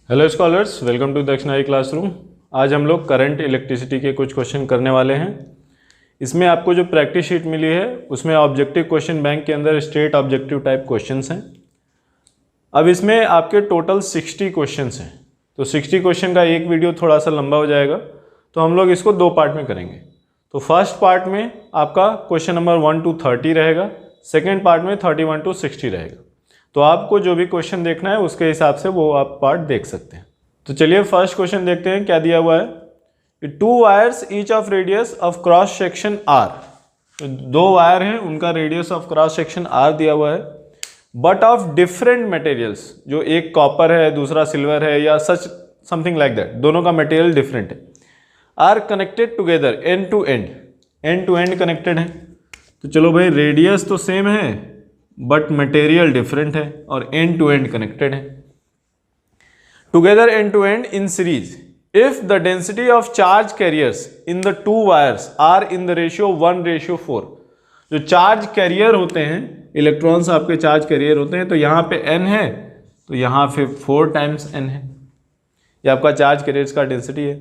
Hello scholars, welcome to Dakshinai classroom. आज हम लोग करंट इलेक्ट्रिसिटी के कुछ क्वेश्चन करने वाले हैं। इसमें आपको जो प्रैक्टिस शीट मिली है उसमें ऑब्जेक्टिव क्वेश्चन बैंक के अंदर स्ट्रेट ऑब्जेक्टिव टाइप क्वेश्चंस हैं। अब इसमें आपके टोटल 60 क्वेश्चंस हैं, तो 60 क्वेश्चन का एक वीडियो थोड़ा सा लंबा हो जाएगा, तो हम लोग इसको दो पार्ट में करेंगे। तो फर्स्ट पार्ट में आपका क्वेश्चन नंबर 1 to 30 रहेगा, सेकेंड पार्ट में 31 to 60 रहेगा। तो आपको जो भी क्वेश्चन देखना है उसके हिसाब से वो आप पार्ट देख सकते हैं। तो चलिए फर्स्ट क्वेश्चन देखते हैं क्या दिया हुआ है। 2 wires each of radius of cross section R, तो 2 वायर हैं, उनका radius of cross section R दिया हुआ है, बट ऑफ डिफरेंट मटेरियल्स, जो एक कॉपर है दूसरा सिल्वर है या सच समथिंग लाइक दैट, दोनों का मटेरियल डिफरेंट है, are connected together end to end connected है। तो चलो भाई, रेडियस तो सेम है बट मटेरियल डिफरेंट है और एंड टू एंड कनेक्टेड है। Together end to end in series if the density of charge carriers in the 2 wires are in the ratio 1:4। जो चार्ज कैरियर होते हैं, इलेक्ट्रॉन्स आपके charge carrier होते हैं, तो यहाँ पे n है तो यहाँ पे 4 times n है, ये आपका चार्ज कैरियर्स का डेंसिटी है।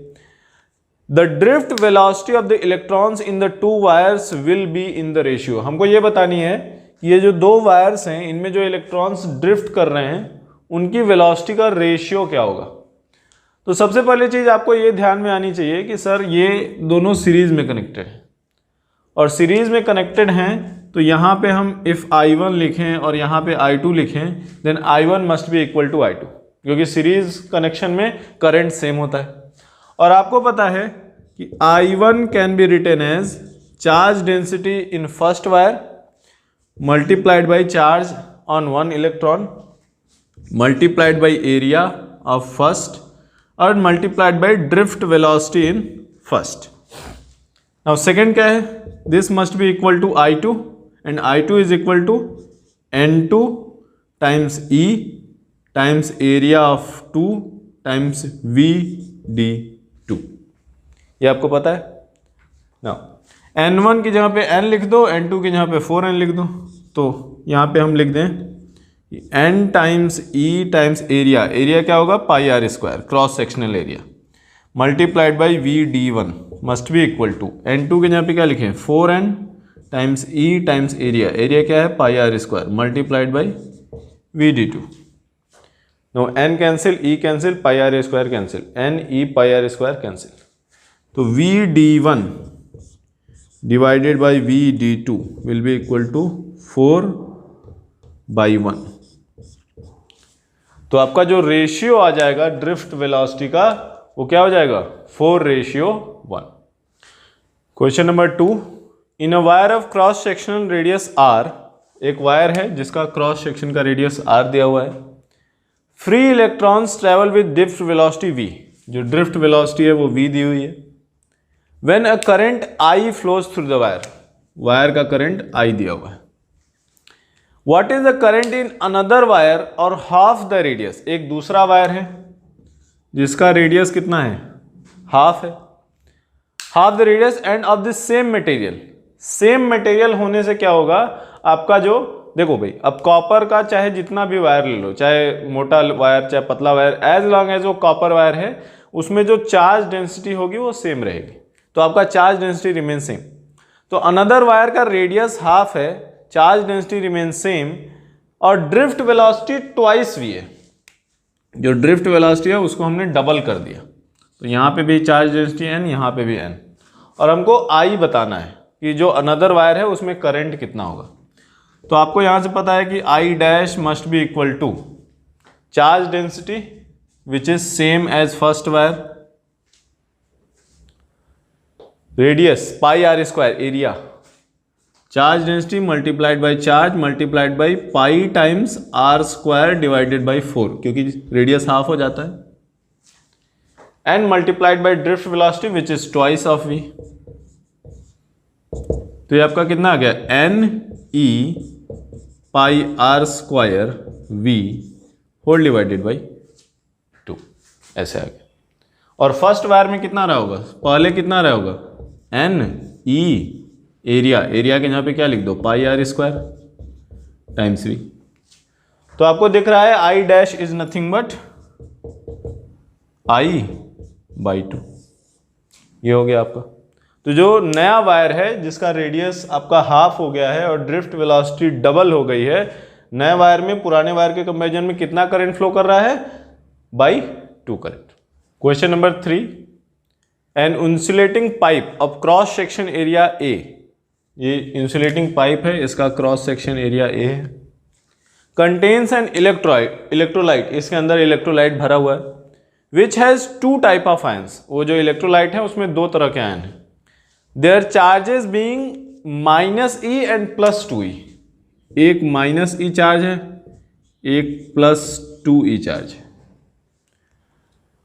The drift velocity of the electrons in the 2 wires will be in the ratio. हमको ये बतानी है ये जो 2 वायर्स हैं इनमें जो इलेक्ट्रॉन्स ड्रिफ्ट कर रहे हैं उनकी वेलोसिटी का रेशियो क्या होगा। तो सबसे पहले चीज आपको ये ध्यान में आनी चाहिए कि सर ये दोनों सीरीज में कनेक्टेड हैं, और सीरीज में कनेक्टेड हैं तो यहाँ पे हम इफ I1 लिखें और यहाँ पे I2 लिखें, then I1 must be equal to I2, क्योंकि सीरीज कनेक्शन में करंट सेम होता है। और आपको पता है कि I1 can be written as charge density in first wire multiplied by charge on one electron multiplied by area of first or multiplied by drift velocity in first. Now second क्या है, this must be equal to I2 and I2 is equal to N2 times E times area of 2 times VD2। ये आपको पता है। Now N1 की जगह पे n लिख दो, N2 की जगह पे 4n लिख दो, तो यहाँ पे हम लिख दें n times E times area क्या होगा pi are square, cross sectional area, multiplied by VD1 must be equal to N2 की जगह पे क्या लिखें 4n times E times area क्या है pi are square, multiplied by VD2। No n cancel, E cancel, pi are square cancel, n E pi are square cancel, तो VD1 divided by VD2 will be equal to 4/1। तो आपका जो ratio आ जाएगा drift velocity का वो क्या हो जाएगा 4:1। Question number 2, in a wire of cross sectional radius R, एक वायर है जिसका क्रॉस सेक्शन का रेडियस R दिया हुआ है, free electrons travel with drift velocity V, जो ड्रिफ्ट वेलोसिटी है वो V दी हुई है। When a current I flows through the wire, wire का करंट I दिया हुआ है। What is the current in another wire or half the radius, एक दूसरा वायर है जिसका रेडियस कितना है हाफ है, half the radius end of the same material. Same material होने से क्या होगा आपका जो, देखो भाई अब कॉपर का चाहे जितना भी वायर ले लो, चाहे मोटा वायर चाहे पतला वायर, एज लॉन्ग एज वो कॉपर वायर है उसमें जो चार्ज डेंसिटी होगी वो सेम रहेगी, तो आपका चार्ज डेंसिटी रिमेन सेम। तो अनदर वायर का रेडियस हाफ है, चार्ज डेंसिटी रिमेन सेम, और ड्रिफ्ट वेलोसिटी ट्वाइस V है। जो ड्रिफ्ट वेलोसिटी है उसको हमने डबल कर दिया, तो यहाँ पे भी चार्ज डेंसिटी n, यहाँ पे भी n, और हमको I बताना है कि जो अनदर वायर है उसमें करंट कितना होगा। तो आपको यहाँ से पता है कि I dash must be equal to charge density which is same as first wire, radius pi are square area, charge density multiplied by charge multiplied by pi times R square divided by 4, क्योंकि radius half हो जाता है, and multiplied by drift velocity which is twice of V। तो ये आपका कितना आ गया n E pi are square V whole divided by 2, ऐसे आ गया। और फर्स्ट वायर में कितना रहा होगा, पहले कितना रहा होगा n E एरिया के यहाँ पे क्या लिख दो पाई आर स्क्वायर टाइम्स V। तो आपको दिख रहा है I dash is nothing but I/2। ये हो गया आपका। तो जो नया वायर है जिसका रेडियस आपका हाफ हो गया है और ड्रिफ्ट वेलोसिटी डबल हो गई है, नए वायर में पुराने वायर के कंपैरिजन में कितना करंट फ्लो कर रहा है? by2 current. Question number 3, an insulating pipe of cross section area A, ये इंसुलेटिंग पाइप है, इसका क्रॉस सेक्शन एरिया ए है, कंटेन्स एन इलेक्ट्रोलाइट, इसके अंदर इलेक्ट्रोलाइट भरा हुआ है, which has two type of ions, वो जो इलेक्ट्रोलाइट है उसमें दो तरह के आयन है, their charges being -e and +2e, एक -e चार्ज है, एक +2e चार्ज है।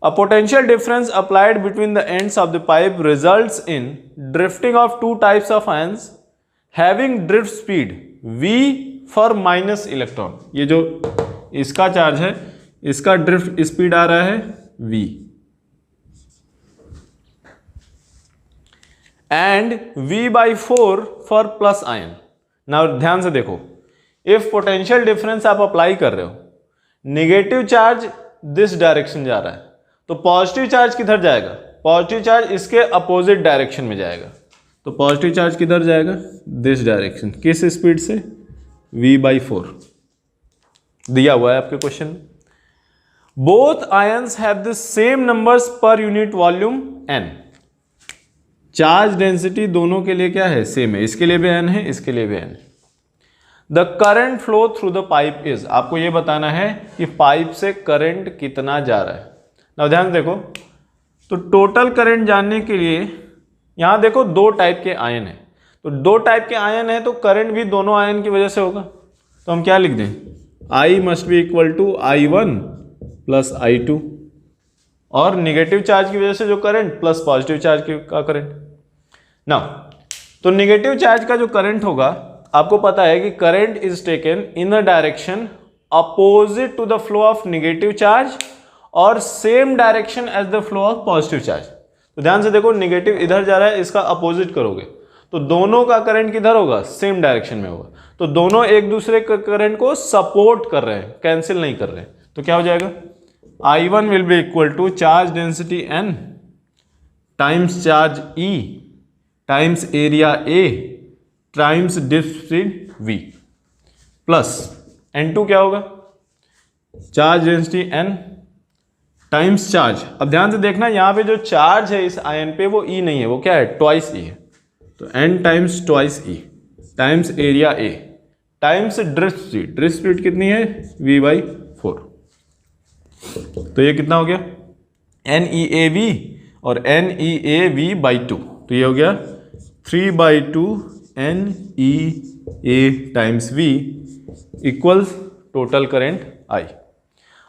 A potential difference applied between the ends of the pipe results in drifting of two types of ions having drift speed v for minus electron। ये जो इसका charge है, इसका drift speed आ रहा है v, and v/4 for plus ion। now ध्यान से देखो, if potential difference आप अप्लाई कर रहे हो, नेगेटिव चार्ज दिस डायरेक्शन जा रहा है, तो पॉजिटिव चार्ज किधर जाएगा? पॉजिटिव चार्ज इसके अपोजिट डायरेक्शन में जाएगा। तो पॉजिटिव चार्ज किधर जाएगा? This direction. किस स्पीड से? v/4 दिया हुआ है आपके क्वेश्चन में। Both ions have the same numbers पर unit volume n। Charge density दोनों के लिए क्या है? सेम है। इसके लिए भी n है, इसके लिए भी n है। The current flow through the pipe is, आपको यह बताना है कि पाइप से करंट कितना जा रहा है। ना ध्यान देखो, तो टोटल करंट जानने के लिए यहां देखो दो टाइप के आयन है, तो दो टाइप के आयन है तो करंट भी दोनों आयन की वजह से होगा। तो हम क्या लिख दें? I must be equal to I1 plus I2, और निगेटिव चार्ज की वजह से जो करंट प्लस पॉजिटिव चार्ज का करंट। ना तो निगेटिव चार्ज का जो करंट होगा, आपको पता है कि current is taken in the direction opposite to the flow of negative charge और same direction as the flow of positive charge. तो ध्यान से देखो, निगेटिव इधर जा रहा है, इसका अपोजिट करोगे तो दोनों का करंट किधर होगा? सेम डायरेक्शन में होगा। तो दोनों एक दूसरे के करंट को सपोर्ट कर रहे हैं, कैंसिल नहीं कर रहे हैं। तो क्या हो जाएगा? I1 will be equal to charge density n times charge E times area A times drift speed V plus N2 क्या होगा? Charge density n times charge. अब ध्यान से देखना, यहां पे जो चार्ज है इस आयन पे वो E नहीं है, वो क्या है? ट्वाइस E है। तो n times twice E times area A times drift speed. Drift speed कितनी है? v/4। तो ये कितना हो गया? NEAV और NEAV/2। तो ये हो गया 3/2 NEA times V equals total current I।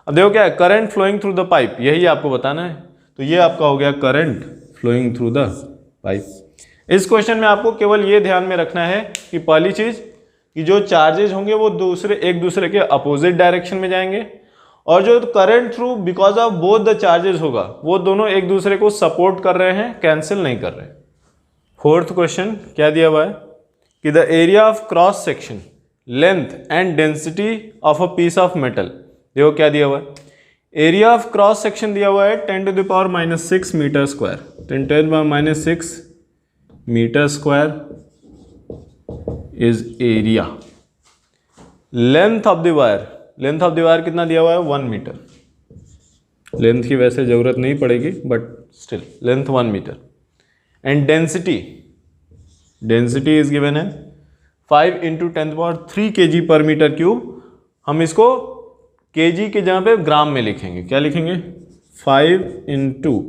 अब देखो क्या है? Current flowing through the pipe, यही आपको बताना है। तो ये आपका हो गया current flowing through the pipe. इस क्वेश्चन में आपको केवल ये ध्यान में रखना है कि पहली चीज कि जो चार्जेस होंगे वो एक दूसरे के अपोजिट डायरेक्शन में जाएंगे, और जो current through because of both the charges होगा वो दोनों एक दूसरे को सपोर्ट कर रहे हैं, कैंसिल नहीं कर रहे। फोर्थ क्वेश्चन क्या दिया हुआ है कि the area of cross section length and density of a piece of metal. देखो क्या दिया हुआ है? एरिया ऑफ क्रॉस सेक्शन दिया हुआ है 10⁻⁻6 metre square. 10⁻⁻6 metre square is area. Length of the wire, length of the wire कितना दिया हुआ है? 1 मीटर। लेंथ की वैसे जरूरत नहीं पड़ेगी but still length 1 metre. And density, density is given है 5 × 10⁻³ kg पर मीटर क्यूब। हम इसको kg के जगह पे ग्राम में लिखेंगे। क्या लिखेंगे? 5 ×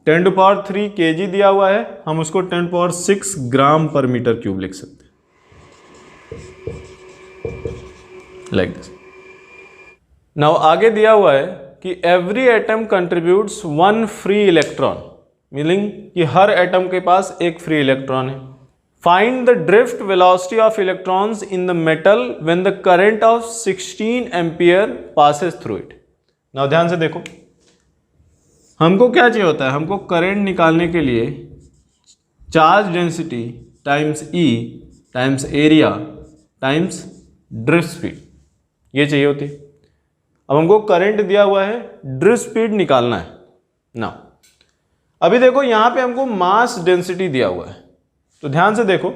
10⁻³ kg दिया हुआ है, हम उसको 10⁻6 ग्राम पर मीटर क्यूब लिख सकते हैं, लाइक दिस। नाउ आगे दिया हुआ है कि every atom contributes 1 free electron, meaning कि हर एटम के पास एक फ्री इलेक्ट्रॉन है। Find the drift velocity of electrons in the metal when the current of 16 ampere passes through it. Now ध्यान से देखो, हमको क्या चाहिए होता है? हमको करंट निकालने के लिए charge density times E times area times drift speed, ये चाहिए होती है। अब हमको करंट दिया हुआ है, ड्रिफ्ट स्पीड निकालना है। ना अभी देखो यहां पे हमको मास डेंसिटी दिया हुआ है, तो ध्यान से देखो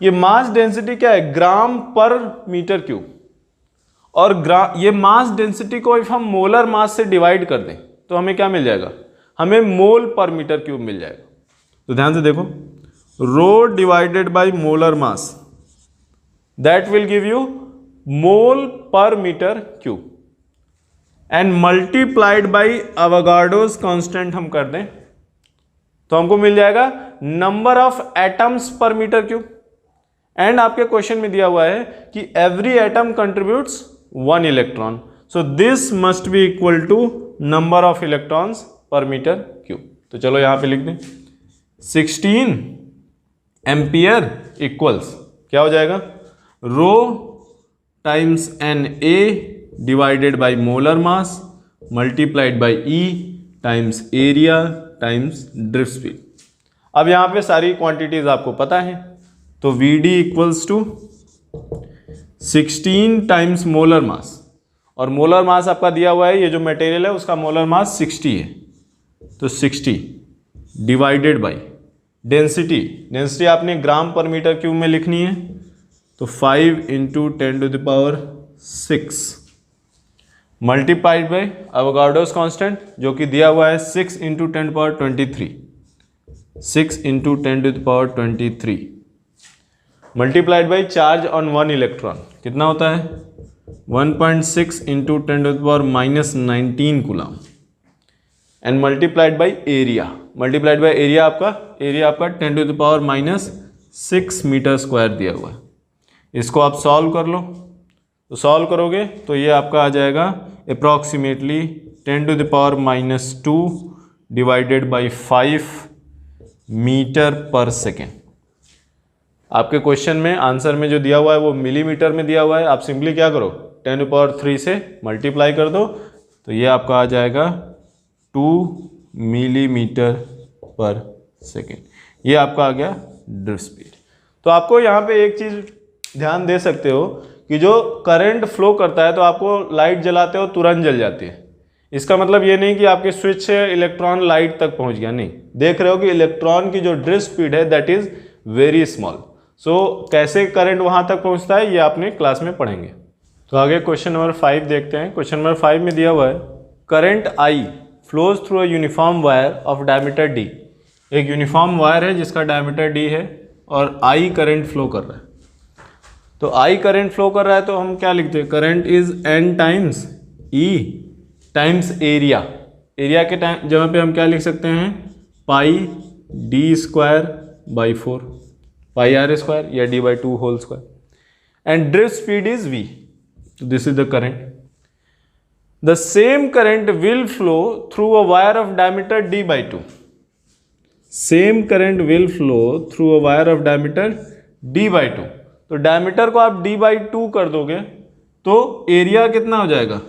ये मास डेंसिटी क्या है, ग्राम पर मीटर क्यूब, और ये मास डेंसिटी को इफ हम मोलर मास से डिवाइड कर दें तो हमें क्या मिल जाएगा, हमें मोल पर मीटर क्यूब मिल जाएगा। तो ध्यान से देखो rho divided by molar mass that will give you mole per metre cube and multiplied by Avogadro's constant हम कर दें तो हमको मिल जाएगा number of atoms per metre cube. And आपके क्वेश्चन में दिया हुआ है कि every atom contributes 1 electron, so this must be equal to number of electrons per metre cube. तो चलो यहां पे लिख दें 16 एम्पियर इक्वल्स क्या हो जाएगा, rho times N A divided by molar mass multiplied by e times area times drift speed. अब यहां पे सारी क्वांटिटीज आपको पता है, तो Vd equals to 16 times molar mass, और मोलर मास आपका दिया हुआ है, ये जो मटेरियल है उसका मोलर मास 60 है, तो 60 डिवाइडेड बाय डेंसिटी, डेंसिटी आपने ग्राम पर मीटर क्यूब में लिखनी है, तो 5 into 10⁻6 multiplied by Avogadro's constant जो कि दिया हुआ है 6 into 10⁻23, 6 into 10⁻23 multiplied by charge on 1 electron कितना होता है 1.6 into 10⁻⁻19 coulomb and multiplied by area, multiplied by area आपका 10⁻6 मीटर स्क्वायर दिया हुआ है। इसको आप सॉल्व कर लो, तो सॉल्व करोगे तो ये आपका आ जाएगा approximately 10⁻⁻2 divided by 5 metre per second. आपके क्वेश्चन में आंसर में जो दिया हुआ है वो मिलीमीटर में दिया हुआ है, आप सिंपली क्या करो 10⁻³ से मल्टीप्लाई कर दो, तो ये आपका आ जाएगा 2 मिलीमीटर पर सेकेंड। ये आपका आ गया ड्रिफ्ट स्पीड। तो आपको यहाँ पे एक चीज़ ध्यान दे सकते हो कि जो करंट फ्लो करता है तो आपको लाइट जलाते हो तुरंत जल जाती है, इसका मतलब ये नहीं कि आपके स्विच से इलेक्ट्रॉन लाइट तक पहुंच गया, नहीं, देख रहे हो कि इलेक्ट्रॉन की जो ड्रिफ्ट स्पीड है दैट इज वेरी स्मॉल। सो कैसे करंट वहां तक पहुंचता है ये आपने क्लास में पढ़ेंगे। तो आगे क्वेश्चन नंबर 5 देखते हैं। क्वेश्चन नंबर 5 में दिया हुआ है current I flows through a uniform wire of diameter D. एक यूनिफॉर्म वायर है जिसका डायमीटर डी है और आई करंट फ्लो कर रहा है। तो आई करंट फ्लो कर रहा है तो हम क्या लिखते हैं, current is n times e times area. Area के टाइम जगह पे हम क्या लिख सकते हैं, pi D square by 4, pi are square या d by 2 whole square. And drift speed is v, this is the current. The same current will flow through a wire of diameter d by 2। Same current will flow through a wire of diameter d by 2। तो diameter को आप D by 2 कर दोगे तो area कितना हो जाएगा,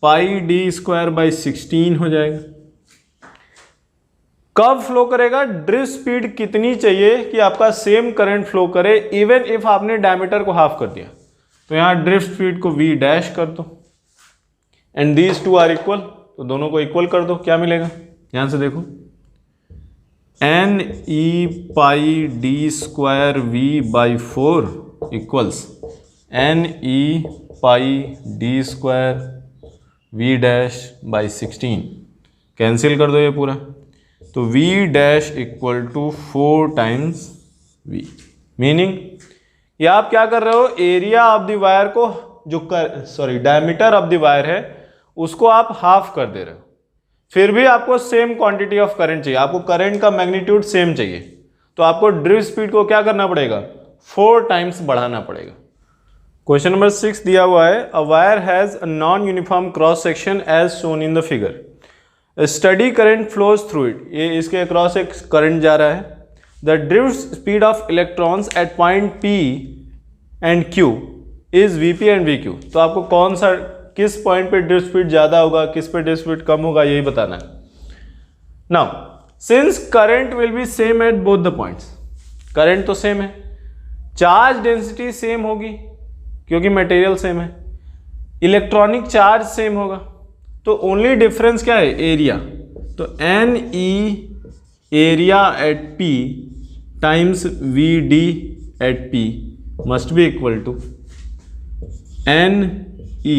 पाई D square by 16 हो जाएगा। कब फ्लो करेगा, ड्रिफ्ट स्पीड कितनी चाहिए कि आपका सेम करंट फ्लो करे इवन इफ आपने डायमीटर को हाफ कर दिया। तो यहां ड्रिफ्ट स्पीड को v डैश कर दो and these two are equal, तो दोनों को इक्वल कर दो, क्या मिलेगा ध्यान से देखो, N E pi D square V by 4 equals N E pi D square v dash by 16। Cancel कर दो ये पूरा, तो v dash equal to 4 times v। Meaning ये आप क्या कर रहे हो, एरिया ऑफ द वायर को जो डायमीटर ऑफ द वायर है उसको आप हाफ कर दे रहे हो, फिर भी आपको सेम क्वांटिटी ऑफ करंट चाहिए, आपको करंट का मैग्नीट्यूड सेम चाहिए, तो आपको ड्रिफ्ट स्पीड को क्या करना पड़ेगा, 4 टाइम्स बढ़ाना पड़ेगा। क्वेश्चन नंबर 6 दिया हुआ है, a wire has a non uniform cross section as shown in the figure. Steady current flows through it. ये इसके अक्रॉस एक करंट जा रहा है। The drift speed of electrons at point P and Q is Vp and VQ। तो आपको कौन सा किस पॉइंट पे ड्रिफ्ट स्पीड ज्यादा होगा, किस पे ड्रिफ्ट स्पीड कम होगा, यही बताना है। Now since current will be same at both the points, current तो सेम है, चार्ज डेंसिटी सेम होगी क्योंकि मटेरियल सेम है, इलेक्ट्रॉनिक चार्ज सेम होगा, तो ओनली डिफरेंस क्या है, एरिया। तो N E area at P times V D at P must be equal to N E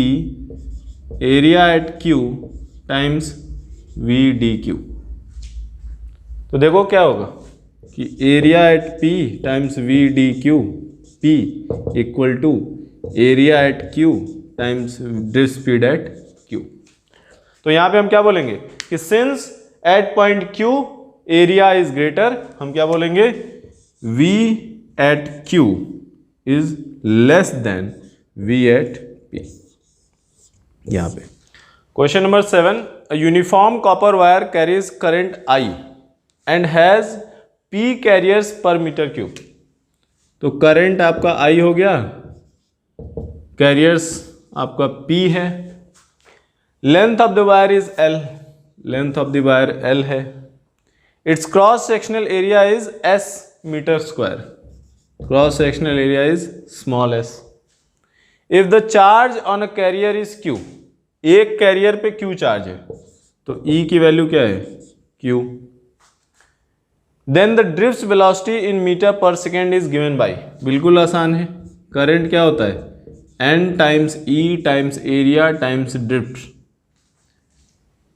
area at Q times V D Q. तो देखो क्या होगा कि area at P times V D Q, P equal to area at Q times drift speed at Q. तो यहाँ पे हम क्या बोलेंगे कि since at point Q area is greater, हम क्या बोलेंगे V at Q is less than V at P। यहाँ पे question number 7, a uniform copper wire carries current I and has P carriers per metre cube. तो current आपका I हो गया, carriers आपका P है, length of the wire is L, length of the wire L है, its cross sectional area is S metre square, cross sectional area is small s। If the charge on a carrier is Q, एक carrier पे Q charge है तो E की value क्या है Q। Then the drift velocity in metre per second is given by, बिल्कुल आसान है, करंट क्या होता है N times E times area times drift.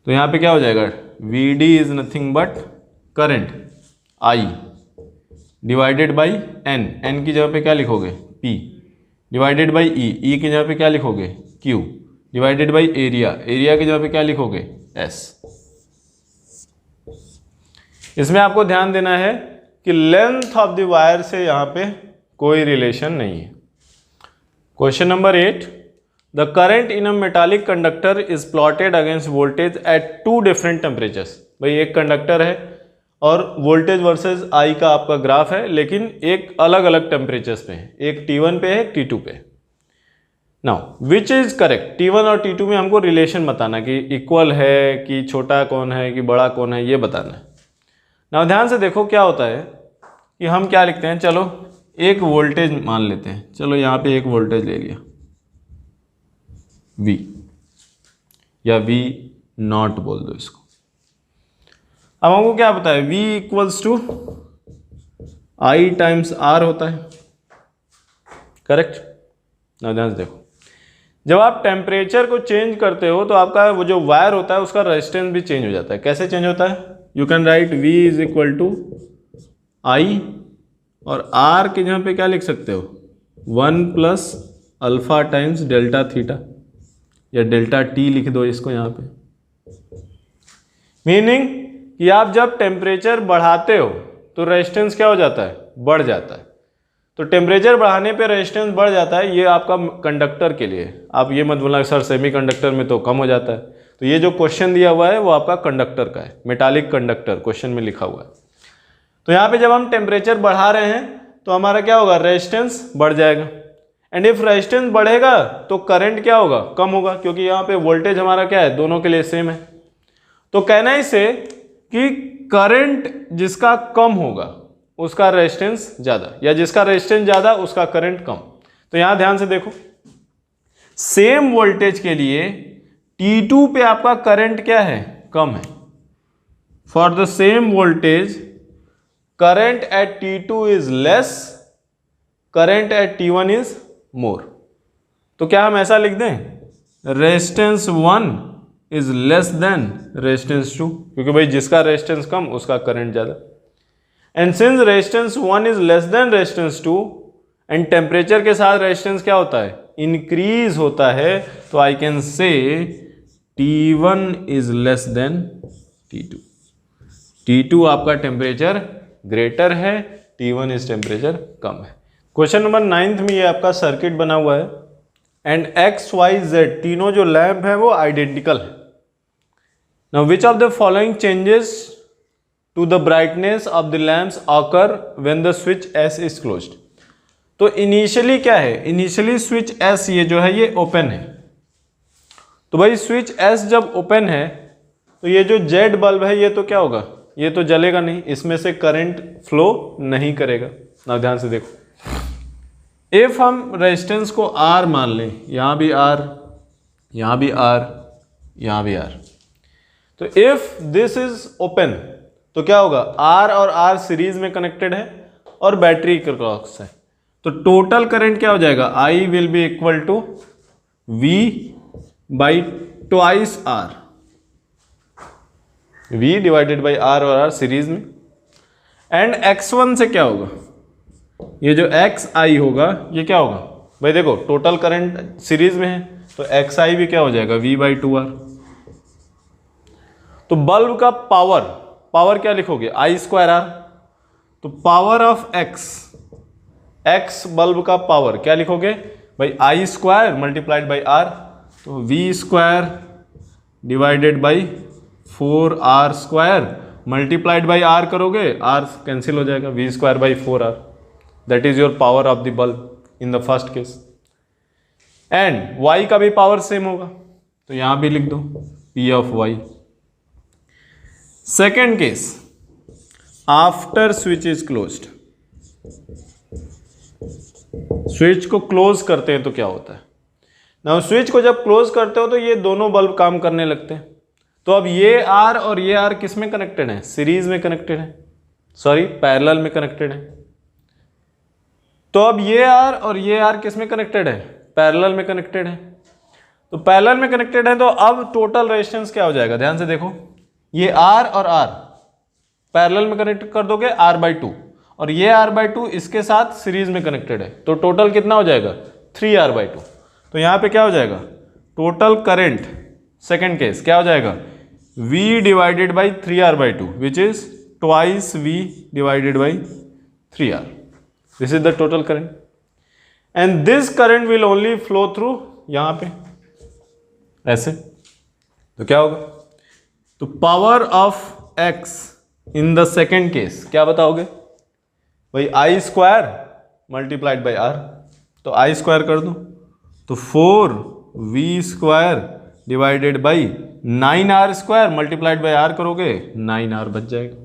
तो यहाँ पे क्या हो जाएगा VD is nothing but current I divided by N, N की जगह पे क्या लिखोगे P divided by E, E की जगह पे क्या लिखोगे Q divided by area, area की जगह पे क्या लिखोगे S। इसमें आपको ध्यान देना है कि लेंथ ऑफ द वायर से यहाँ पे कोई रिलेशन नहीं है। Question number 8, the current in a metallic conductor is plotted against voltage at two different temperatures. भाई एक कंडक्टर है और वोल्टेज वर्सेस I का आपका ग्राफ है, लेकिन एक अलग अलग टेम्परेचर्स पे है, एक T1 पे है एक T2 पे। Now which is correct, T1 और T2 में हमको रिलेशन बताना कि इक्वल है कि छोटा कौन है कि बड़ा कौन है, ये बताना है। नाउ ध्यान से देखो क्या होता है कि हम क्या लिखते हैं, चलो एक वोल्टेज मान लेते हैं, चलो यहाँ पे एक वोल्टेज ले लिया V या V नॉट बोल दो इसको। अब हमको क्या पता है V equals to I times R होता है, करेक्ट। ना ध्यान से देखो, जब आप टेम्परेचर को चेंज करते हो तो आपका वो जो वायर होता है उसका रेजिस्टेंस भी चेंज हो जाता है। कैसे चेंज होता है, you can write V is equal to I और R की जगह पे क्या लिख सकते हो 1 plus alpha times delta theta या डेल्टा T लिख दो इसको यहाँ पे। मीनिंग कि आप जब टेम्परेचर बढ़ाते हो तो रेजिस्टेंस क्या हो जाता है, बढ़ जाता है। तो टेम्परेचर बढ़ाने पे रेजिस्टेंस बढ़ जाता है, ये आपका कंडक्टर के लिए। आप ये मत बोलना सर सेमीकंडक्टर में तो कम हो जाता है। तो ये जो क्वेश्चन दिया हुआ है वो आपका कंडक्टर का है, मेटालिक कंडक्टर क्वेश्चन में लिखा हुआ है। तो यहाँ पे जब हम टेम्परेचर बढ़ा रहे हैं तो हमारा क्या होगा, रेजिस्टेंस बढ़ जाएगा। एंड इफ रेजिस्टेंस बढ़ेगा तो करंट क्या होगा, कम होगा, क्योंकि यहाँ पे वोल्टेज हमारा क्या है, दोनों के लिए सेम है। तो कहना इसे कि करंट जिसका कम होगा उसका रेजिस्टेंस ज़्यादा, या जिसका रेजिस्टेंस ज़्यादा उसका करंट कम। तो यहाँ ध्यान से देखो, सेम वोल्टेज के लिए T2 पे आपका करंट क्या है, कम है। For the same voltage current eight T2 is less, current eight T1 is more. तो क्या हम ऐसा लिख दें, resistance 1 is less then resistance 2, क्योंकि भाई जिसका रेजिस्टेंस कम उसका करंट ज़्यादा। And since resistance 1 is less then resistance 2 and temperature के साथ रेजिस्टेंस क्या होता है, इंक्रीज होता है, तो I can say T1 is less then T2। T2 आपका टेम्परेचर ग्रेटर है, T1 इज टेम्परेचर कम है। क्वेश्चन नंबर 9 में ये आपका सर्किट बना हुआ है एंड X, Y, Z तीनों जो लैंप है वो आइडेंटिकल है। Now which of the following changes to the brightness of the lamps occur when the switch S is closed. तो इनिशियली क्या है, इनिशियली स्विच S ये जो है ये ओपन है। तो भाई स्विच S जब ओपन है तो ये जो Z बल्ब है ये तो क्या होगा, ये तो जलेगा नहीं, इसमें से करंट फ्लो नहीं करेगा। ना ध्यान से देखो, इफ हम रेजिस्टेंस को R मान लें, यहाँ भी R, यहाँ भी R, यहाँ भी R, तो इफ दिस इज ओपन तो क्या होगा, R और R सीरीज में कनेक्टेड है और बैटरी क्रॉस है, तो टोटल करंट क्या हो जाएगा, I will be equal to V by twice R, V divided by R और R सीरीज में। एंड X1 से क्या होगा, ये जो XI होगा ये क्या होगा भाई, देखो टोटल करंट सीरीज में है तो XI भी क्या हो जाएगा, V बाई 2R। तो बल्ब का पावर क्या लिखोगे, I स्क्वायर R। तो पावर ऑफ X बल्ब का पावर क्या लिखोगे भाई, I square multiplied by R, तो V square divided by 4R square multiplied by R करोगे, R कैंसिल हो जाएगा, V square by 4R, that is your power of the bulb in the first case. And Y का भी power same होगा, तो यहां भी लिख दो P of Y। Second case, after switch is closed, switch को क्लोज करते हैं तो क्या होता है ना, स्विच को जब क्लोज करते हो तो ये दोनों बल्ब काम करने लगते हैं। तो अब ये R और ये R किस में कनेक्टेड है, सीरीज में कनेक्टेड है, सॉरी पैरेलल में कनेक्टेड है। तो अब ये R और ये R किस में कनेक्टेड है, पैरेलल में कनेक्टेड है। तो पैरेलल में कनेक्टेड है तो अब टोटल रेजिस्टेंस क्या हो जाएगा, ध्यान से देखो, ये R और R पैरेलल में कनेक्ट कर दोगे R/2 और ये R/2 इसके साथ सीरीज में कनेक्टेड है, तो टोटल कितना हो जाएगा 3R/2। तो यहां पे क्या हो जाएगा, टोटल करंट सेकेंड केस क्या हो जाएगा, V divided by 3R/2 which is twice V divided by 3R। This is the total current and this current will only flow through यहां पे ऐसे। तो क्या होगा, तो power of X in the second case क्या बताओगे भाई, I square multiplied by R, तो I स्क्वायर कर दो तो 4V square divided by 9R square multiplied by R करोगे 9R बच जाएगा।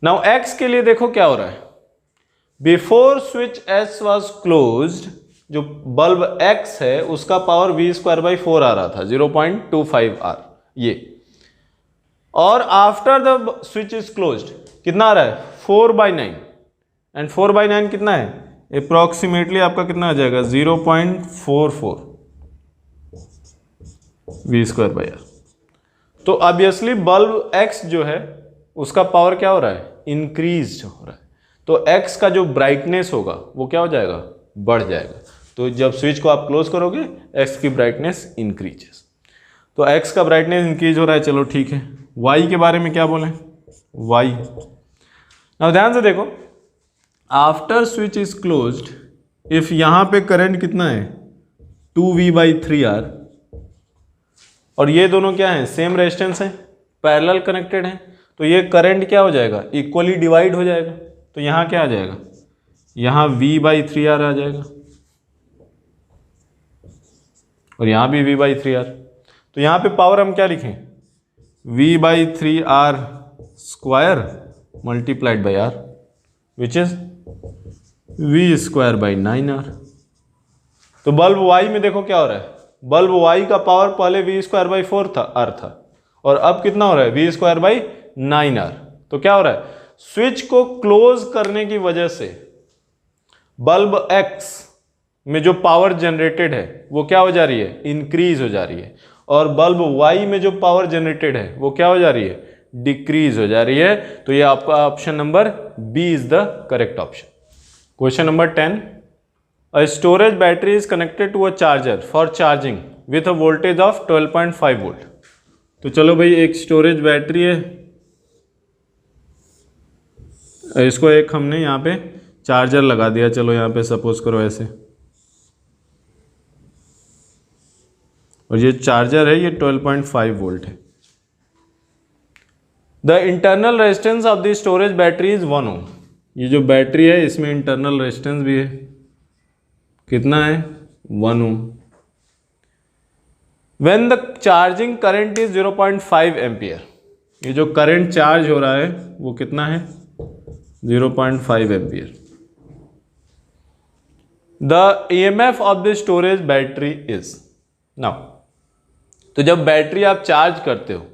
नाउ X के लिए देखो क्या हो रहा है, before switch S was closed, जो बल्ब X है उसका पावर V स्क्वायर बाई 4 आ रहा था 0.25R ये, और after the switch is closed कितना आ रहा है 4/9, एंड 4/9 कितना है अप्रोक्सीमेटली आपका कितना आ जाएगा 0.44 V स्क्वायर बाई R। तो ऑब्वियसली बल्ब X जो है उसका पावर क्या हो रहा है, इंक्रीज हो रहा है, तो X का जो ब्राइटनेस होगा वो क्या हो जाएगा, बढ़ जाएगा। तो जब स्विच को आप क्लोज करोगे X की ब्राइटनेस इंक्रीजेस, तो X का ब्राइटनेस इंक्रीज हो रहा है, चलो ठीक है। Y के बारे में क्या बोलें, Y अब ध्यान से देखो, after switch is closed if यहां पे करंट कितना है 2V/3R, और ये दोनों क्या हैं, सेम रेजिस्टेंस है, पैरेलल कनेक्टेड है, तो ये करंट क्या हो जाएगा, इक्वली डिवाइड हो जाएगा। तो यहां क्या आ जाएगा, यहां V/3R आ जाएगा और यहां भी V/3R। तो यहां पे पावर हम क्या लिखें, V/3R square multiplied by R which is V square by 9R। तो बल्ब Y में देखो क्या हो रहा है, बल्ब Y का पावर पहले V स्क्वायर बाई 4 था R था, और अब कितना हो रहा है V स्क्वायर बाई 9R। तो क्या हो रहा है, स्विच को क्लोज करने की वजह से बल्ब X में जो पावर जनरेटेड है वो क्या हो जा रही है, इंक्रीज हो जा रही है, और बल्ब Y में जो पावर जनरेटेड है वो क्या हो जा रही है, डिक्रीज हो जा रही है। तो ये आपका option number B is the correct option. Question number 10, a storage battery is connected to a charger for charging with a voltage of 12.5 volt. तो चलो भाई एक स्टोरेज बैटरी है, इसको एक हमने यहाँ पे चार्जर लगा दिया, चलो यहाँ पे सपोज करो ऐसे, और ये चार्जर है, ये 12.5 वोल्ट है। The internal resistance of the storage battery is 1 ओम। ये जो बैटरी है इसमें इंटरनल रेजिस्टेंस भी है, कितना है 1 ohm. When the charging current is 0.5 ampere, ये जो करंट चार्ज हो रहा है वो कितना है 0.5 ampere. The EMF of the storage battery is, now तो जब बैटरी आप चार्ज करते हो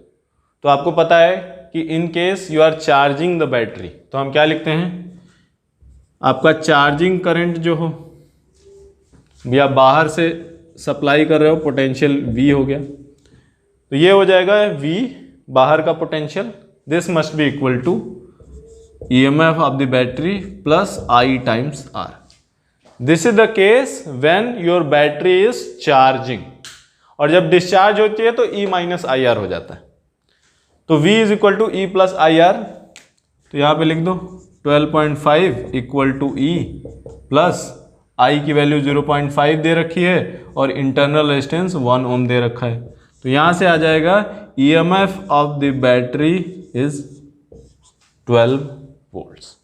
तो आपको पता है कि in case you are charging the battery, तो हम क्या लिखते हैं, आपका चार्जिंग करंट जो हो या बाहर से सप्लाई कर रहे हो पोटेंशियल V हो गया, तो ये हो जाएगा V बाहर का potential, this must be equal to EMF of the battery plus I times R। This is the case when your battery is charging, और जब डिस्चार्ज होती है तो E माइनस आई आर हो जाता है, तो V is equal to E plus I R, तो यहाँ पे लिख दो 12.5 equal to E plus I की वैल्यू 0.5 दे रखी है और इंटरनल रेजिस्टेंस 1 ओम दे रखा है, तो यहाँ से आ जाएगा EMF of the battery is 12 volts.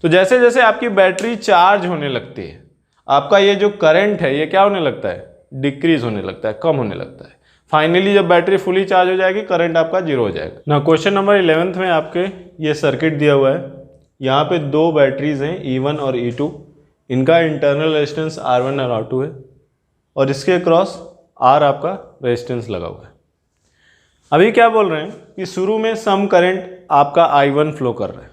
तो जैसे जैसे आपकी बैटरी चार्ज होने लगती है, आपका ये जो करंट है ये क्या होने लगता है, डिक्रीज होने लगता है, कम होने लगता है। फाइनली जब बैटरी फुली चार्ज हो जाएगी, करंट आपका 0 हो जाएगा ना। क्वेश्चन नंबर 11 में आपके ये सर्किट दिया हुआ है, यहाँ पे दो बैटरीज हैं E1 और E2, इनका इंटरनल रेजिस्टेंस R1 और R2 है, और इसके क्रॉस R आपका रेजिस्टेंस लगा हुआ है। अभी क्या बोल रहे हैं कि शुरू में सम करंट आपका I1 फ्लो कर रहा है,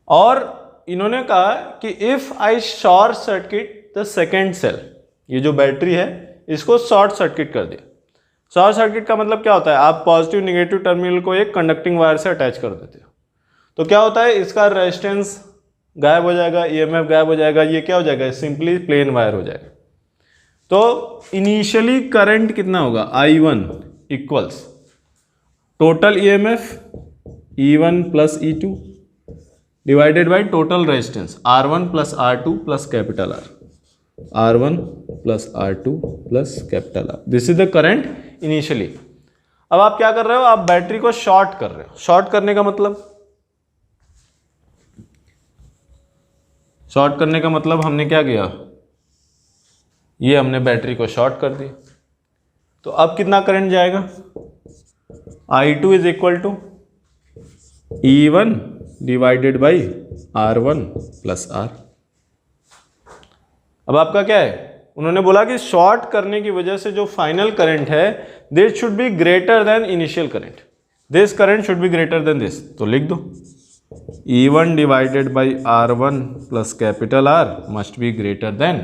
और इन्होंने कहा कि if I short circuit the second cell, ये जो बैटरी है इसको शॉर्ट सर्किट कर दिया। शॉर्ट सर्किट का मतलब क्या होता है, आप पॉजिटिव निगेटिव टर्मिनल को एक कंडक्टिंग वायर से अटैच कर देते हो, तो क्या होता है, इसका रेजिस्टेंस गायब हो जाएगा, EMF गायब हो जाएगा, ये क्या हो जाएगा, सिंपली प्लेन वायर हो जाएगा। तो इनिशियली करंट कितना होगा, I1 equals total EMF E1 plus E2 divided by total resistance R1 plus R2 plus capital R, R1 plus R2 plus capital R, this is the current initially. अब आप क्या कर रहे हो, आप बैटरी को शॉर्ट कर रहे हो। शॉर्ट करने का मतलब, शॉर्ट करने का मतलब हमने क्या किया, ये हमने बैटरी को शॉर्ट कर दी, तो अब कितना करंट जाएगा, I2 is equal to E1 divided by R1 plus R। अब आपका क्या है, उन्होंने बोला कि शॉर्ट करने की वजह से जो फाइनल करंट है this should be greater then initial current, this current should be greater then this, तो लिख दो E1 divided by R1 plus capital R must be greater then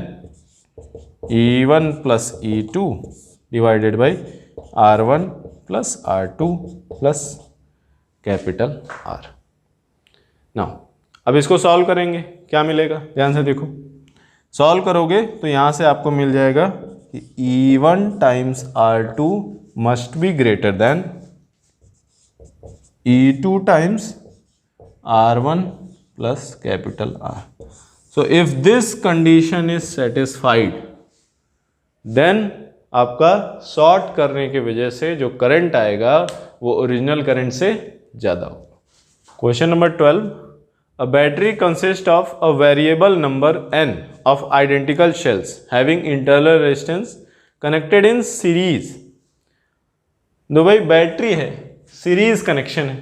E1 plus E2 divided by R1 plus R2 plus capital R। Now अब इसको solve करेंगे, क्या मिलेगा, ध्यान से देखो। सॉल्व करोगे तो यहाँ से आपको मिल जाएगा कि E1 times R2 must be greater than E2 times R1 plus capital R। So if this condition is satisfied then आपका शॉर्ट करने की वजह से जो करंट आएगा वो ओरिजिनल करंट से ज़्यादा होगा। Question number 12, a battery consists of a variable number n of identical shells having internal resistance connected in series। दो भाई बैटरी है, सीरीज कनेक्शन है,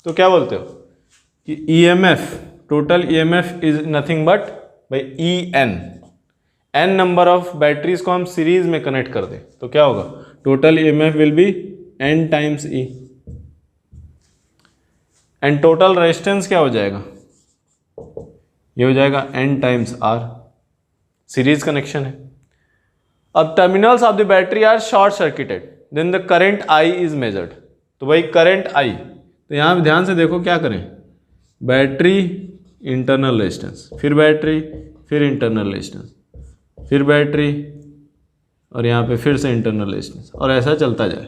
तो क्या बोलते हो कि EMF, total EMF is nothing but भाई En, n number of batteries को हम सीरीज में कनेक्ट कर दें तो क्या होगा, total EMF will be n times E, and total resistance क्या हो जाएगा, ये हो जाएगा n times R, series connection है। अब terminals of the battery are short circuited, then the current I is measured, तो भाई करंट I, तो यहाँ ध्यान से देखो क्या करें, बैटरी इंटरनल रेजिस्टेंस, फिर बैटरी, फिर इंटरनल रेजिस्टेंस, फिर बैटरी, और यहाँ पे फिर से इंटरनल रेजिस्टेंस, और ऐसा चलता जाए,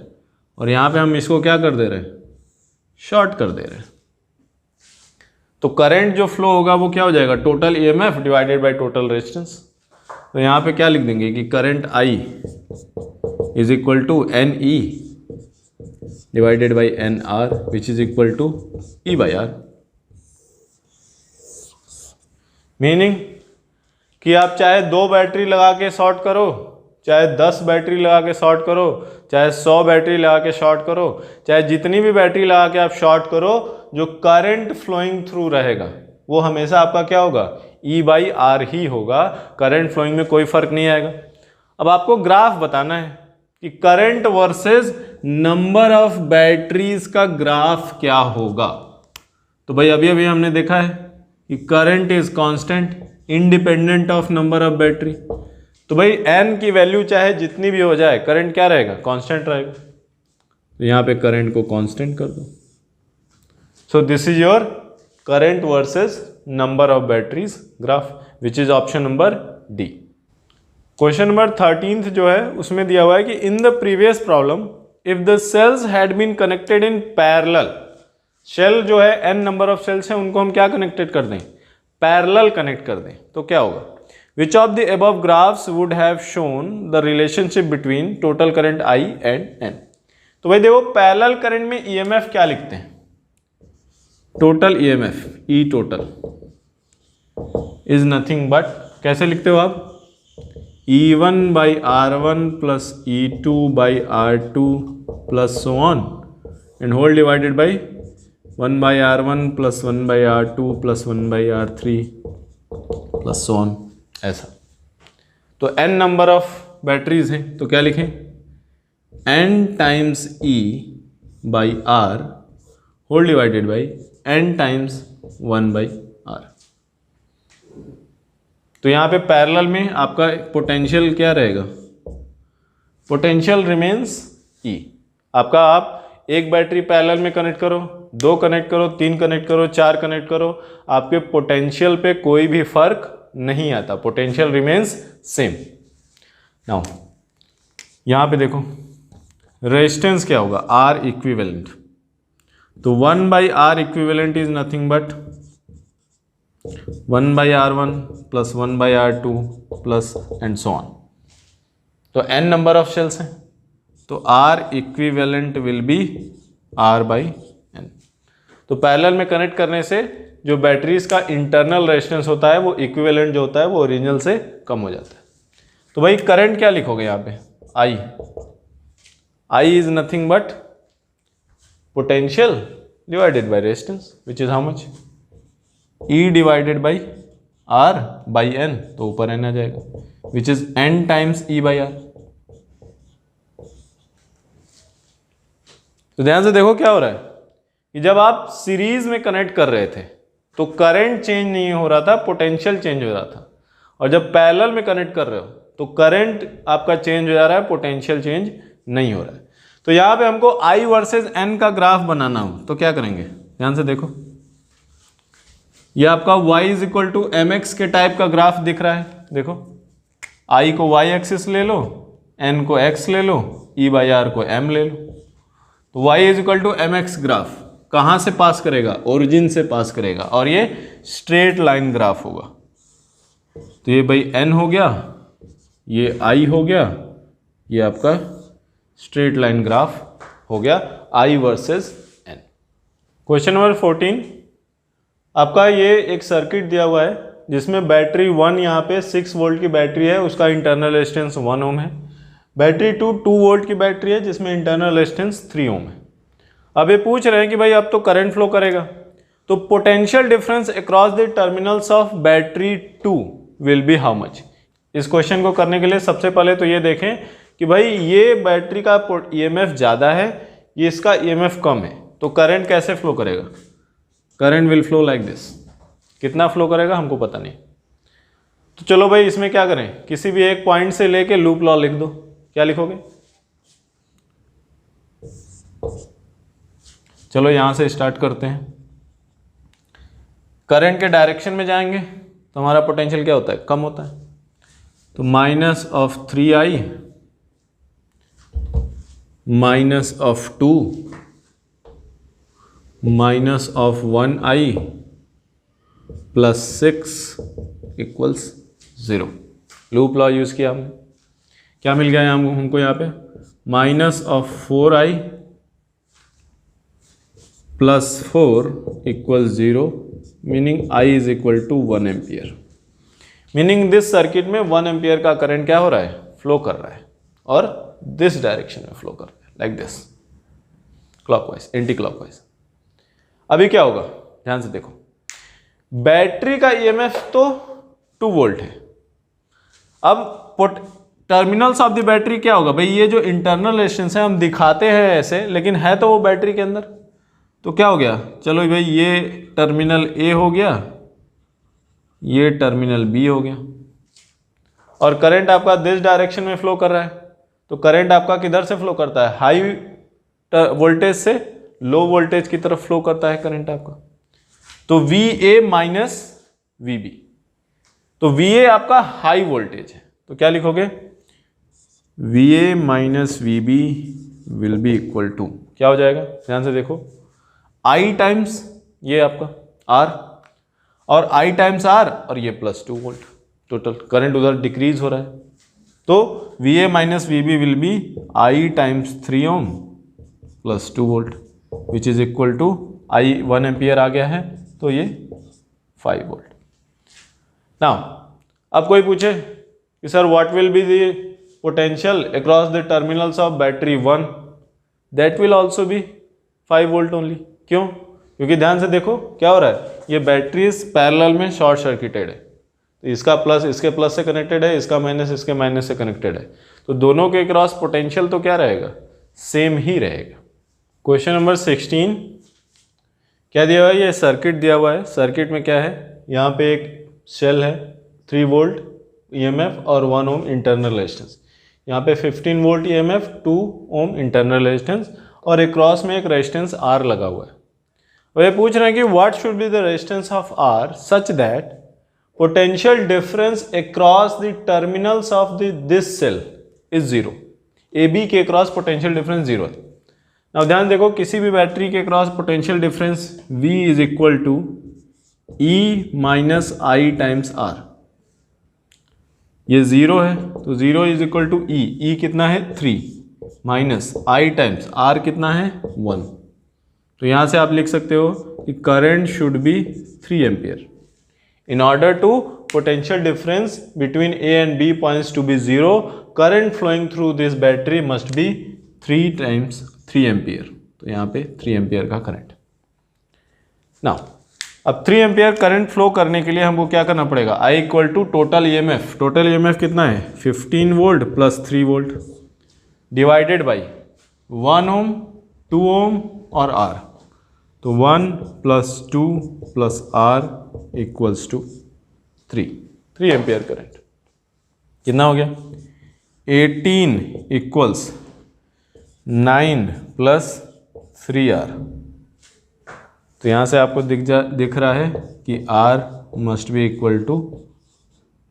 और यहाँ पे हम इसको क्या कर दे रहे हैं, शॉर्ट कर दे रहे हैं। तो करंट जो फ्लो होगा वो क्या हो जाएगा, total EMF divided by total resistance. तो यहाँ पे क्या लिख देंगे कि current I is equal to NE divided by NR which is equal to E by R। Meaning कि आप चाहे 2 बैटरी लगा के शॉर्ट करो, चाहे 10 बैटरी लगा के शॉर्ट करो, चाहे 100 बैटरी लगा के शॉर्ट करो, चाहे जितनी भी बैटरी लगा के आप शॉर्ट करो, जो करंट फ्लोइंग थ्रू रहेगा वो हमेशा आपका क्या होगा, E बाई R ही होगा, करंट फ्लोइंग में कोई फर्क नहीं आएगा। अब आपको ग्राफ बताना है कि current versus number of batteries का ग्राफ क्या होगा। तो भाई अभी अभी हमने देखा है कि current is constant independent of number of battery. तो भाई n की वैल्यू चाहे जितनी भी हो जाए, करंट क्या रहेगा, कांस्टेंट रहेगा। तो यहां पे करंट को कांस्टेंट कर दो। So this is your current versus number of batteries graph, which is option number D. Question number 13 जो है उसमें दिया हुआ है कि in the previous problem if the cells had been connected in parallel, cell जो है n नंबर ऑफ सेल्स हैं उनको हम क्या कनेक्टेड कर दें, पैरेलल कनेक्ट कर दें, तो क्या होगा। विच of the above graphs would have shown the relationship between total current I and n। तो भाई देखो पैरेलल करंट में EMF क्या लिखते हैं, total EMF E total is nothing but, कैसे लिखते हो आप, E1 by R1 plus E2 by R2 plus so on and whole divided by 1 by R1 plus 1 by R2 plus 1 by R3 plus so on, ऐसा। तो n number of batteries हैं तो क्या लिखें, n times E by R whole divided by n times 1 बाई R। तो यहाँ पे पैरेलल में आपका पोटेंशियल क्या रहेगा, पोटेंशियल रिमेन्स E। आपका आप एक बैटरी पैरेलल में कनेक्ट करो, 2 कनेक्ट करो, 3 कनेक्ट करो, 4 कनेक्ट करो, आपके पोटेंशियल पे कोई भी फर्क नहीं आता, पोटेंशियल रिमेन्स सेम। नाउ यहाँ पे देखो रेजिस्टेंस क्या होगा, R इक्विवेलेंट। तो 1 बाई R equivalent is nothing but 1 by R1 plus 1 by R2 plus and so on. तो n नंबर ऑफ शेल्स हैं तो R equivalent will be R by n। तो पैरेलल में कनेक्ट करने से जो बैटरीज का इंटरनल रेजिस्टेंस होता है वो इक्विवेलेंट जो होता है वो ओरिजिनल से कम हो जाता है। तो भाई करंट क्या लिखोगे यहाँ पे, I is nothing but potential divided by resistance which is how much, E divided by R by n, तो ऊपर n आ जाएगा which is n times E by R। तो ध्यान से देखो क्या हो रहा है कि जब आप सीरीज में कनेक्ट कर रहे थे तो करंट चेंज नहीं हो रहा था, पोटेंशियल चेंज हो रहा था, और जब पैरेलल में कनेक्ट कर रहे हो तो करंट आपका चेंज हो जा रहा है, पोटेंशियल चेंज नहीं हो रहा है। तो यहां पे हमको I वर्सेस n का ग्राफ बनाना हो तो क्या करेंगे, ध्यान से देखो ये आपका y is equal to mx के टाइप का ग्राफ दिख रहा है। देखो I को y एक्सिस ले लो, n को x ले लो, E बाई R को m ले लो। तो y is equal to mx graph कहाँ से पास करेगा, ओरिजिन से पास करेगा, और ये स्ट्रेट लाइन ग्राफ होगा। तो ये भाई n हो गया, ये I हो गया, ये आपका स्ट्रेट लाइन ग्राफ हो गया I versus n। Question number 14 आपका ये एक सर्किट दिया हुआ है जिसमें बैटरी 1 यहाँ पे 6 वोल्ट की बैटरी है, उसका इंटरनल रेजिस्टेंस 1 ओम है। बैटरी 2 वोल्ट की बैटरी है जिसमें इंटरनल रेजिस्टेंस 3 ओम है। अब ये पूछ रहे हैं कि भाई अब तो करंट फ्लो करेगा, तो potential difference across the terminals of battery 2 will be how much. इस क्वेश्चन को करने के लिए सबसे पहले तो ये देखें कि भाई ये बैटरी का EMF ज़्यादा है, ये इसका EMF कम है, तो करंट कैसे फ्लो करेगा, current will flow like this. कितना फ्लो करेगा हमको पता नहीं। तो चलो भाई इसमें क्या करें, किसी भी एक पॉइंट से लेके लूप लॉ लिख दो। क्या लिखोगे, चलो यहां से स्टार्ट करते हैं। करंट के डायरेक्शन में जाएंगे तो हमारा पोटेंशियल क्या होता है, कम होता है। तो minus of 3I minus of 2 minus of 1I plus 6 equals 0। Loop law use किया हमने, क्या मिल गया हमको यहाँ पे, minus of 4I plus 4 equal 0, meaning I is equal to 1 ampere. Meaning this circuit में 1 एम्पियर का करंट क्या हो रहा है, फ्लो कर रहा है, और दिस डायरेक्शन में फ्लो कर रहा है, like this, clockwise, anti clockwise. अभी क्या होगा, ध्यान से देखो, बैटरी का EMF तो 2 वोल्ट है। अब टर्मिनल्स ऑफ द बैटरी क्या होगा भाई, ये जो इंटरनल रेजिस्टेंस है हम दिखाते हैं ऐसे, लेकिन है तो वो बैटरी के अंदर, तो क्या हो गया, चलो भाई ये टर्मिनल ए हो गया, ये टर्मिनल बी हो गया, और करंट आपका दिस डायरेक्शन में फ्लो कर रहा है। तो करंट आपका किधर से फ्लो करता है, हाई वोल्टेज से लो वोल्टेज की तरफ फ्लो करता है करंट आपका। तो VA माइनस VB, तो VA आपका हाई वोल्टेज है, तो क्या लिखोगे, VA minus VB will be equal to, क्या हो जाएगा, ध्यान से देखो, I टाइम्स ये आपका R, और I टाइम्स R, और ये +2 वोल्ट, टोटल करंट उधर डिक्रीज हो रहा है। तो VA minus VB will be I times 3 ohm +2 volt which is equal to I 1 ampere आ गया है, तो ये 5 वोल्ट। नाउ अब कोई पूछे कि sir what will be the potential across the terminals of battery 1, that will also be 5 volt only. क्यों, क्योंकि ध्यान से देखो क्या हो रहा है, ये बैटरीज पैरेलल में शॉर्ट सर्किटेड है, तो इसका प्लस इसके प्लस से कनेक्टेड है, इसका माइनस इसके माइनस से कनेक्टेड है, तो दोनों के क्रॉस पोटेंशियल तो क्या रहेगा, सेम ही रहेगा। क्वेश्चन नंबर 16 क्या दिया हुआ है, ये सर्किट दिया हुआ है। सर्किट में क्या है, यहाँ पे एक सेल है, 3 वोल्ट EMF और 1 ओम इंटरनल रेजिस्टेंस, यहाँ पे 15 वोल्ट EMF 2 ओम इंटरनल रेजिस्टेंस, और एक क्रॉस में एक रेजिस्टेंस R लगा हुआ है। और ये पूछ रहे हैं कि what should be the resistance of R such that potential difference across the terminals of this cell is 0। AB के क्रॉस पोटेंशियल डिफरेंस 0 है। अब ध्यान देखो, किसी भी बैटरी के cross potential difference V is equal to E minus I times R, ये 0 है, तो 0 इज इक्वल टू E कितना है 3 माइनस I टाइम्स R कितना है 1। तो यहाँ से आप लिख सकते हो कि current should be 3 ampere. In order to potential difference between A and B points to be 0, current flowing through this battery must be 3 times 3 ampere. तो यहाँ पे 3 एम्पियर का करंट। नाउ अब 3 एम्पियर करंट फ्लो करने के लिए हमको क्या करना पड़ेगा, I equal to total EMF, total EMF कितना है 15 volt plus 3 volt divided by 1 ohm 2 ohm और R, तो 1 plus 2 plus R equals to 3 ampere current. कितना हो गया 18 इक्वल्स 9 प्लस 3R। तो यहाँ से आपको दिख रहा है कि R must be equal to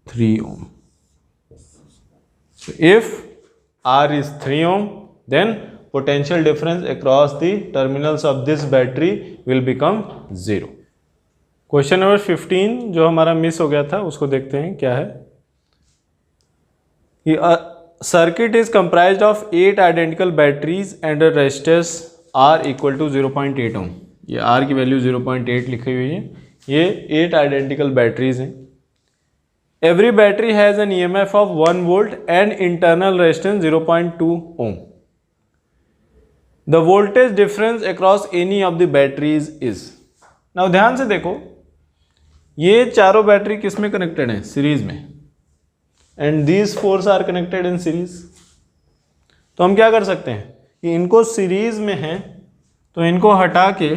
3 ohm. So if R is 3 ohm, then potential difference across the terminals of this battery will become 0। Question number 15 जो हमारा मिस हो गया था उसको देखते हैं क्या है। कि circuit is comprised of 8 identical batteries and resistors R equal to 0.8 ohm. ये R की वैल्यू 0.8 लिखी हुई है, ये 8 आइडेंटिकल बैटरीज हैं। Every battery has an EMF of 1 volt and internal resistance 0.2 ohm. The voltage difference across any of the batteries is। Now ध्यान से देखो, ये चारों बैटरी किस में कनेक्टेड हैं, सीरीज में, and these fours are connected in series। तो हम क्या कर सकते हैं कि इनको सीरीज में हैं तो इनको हटा के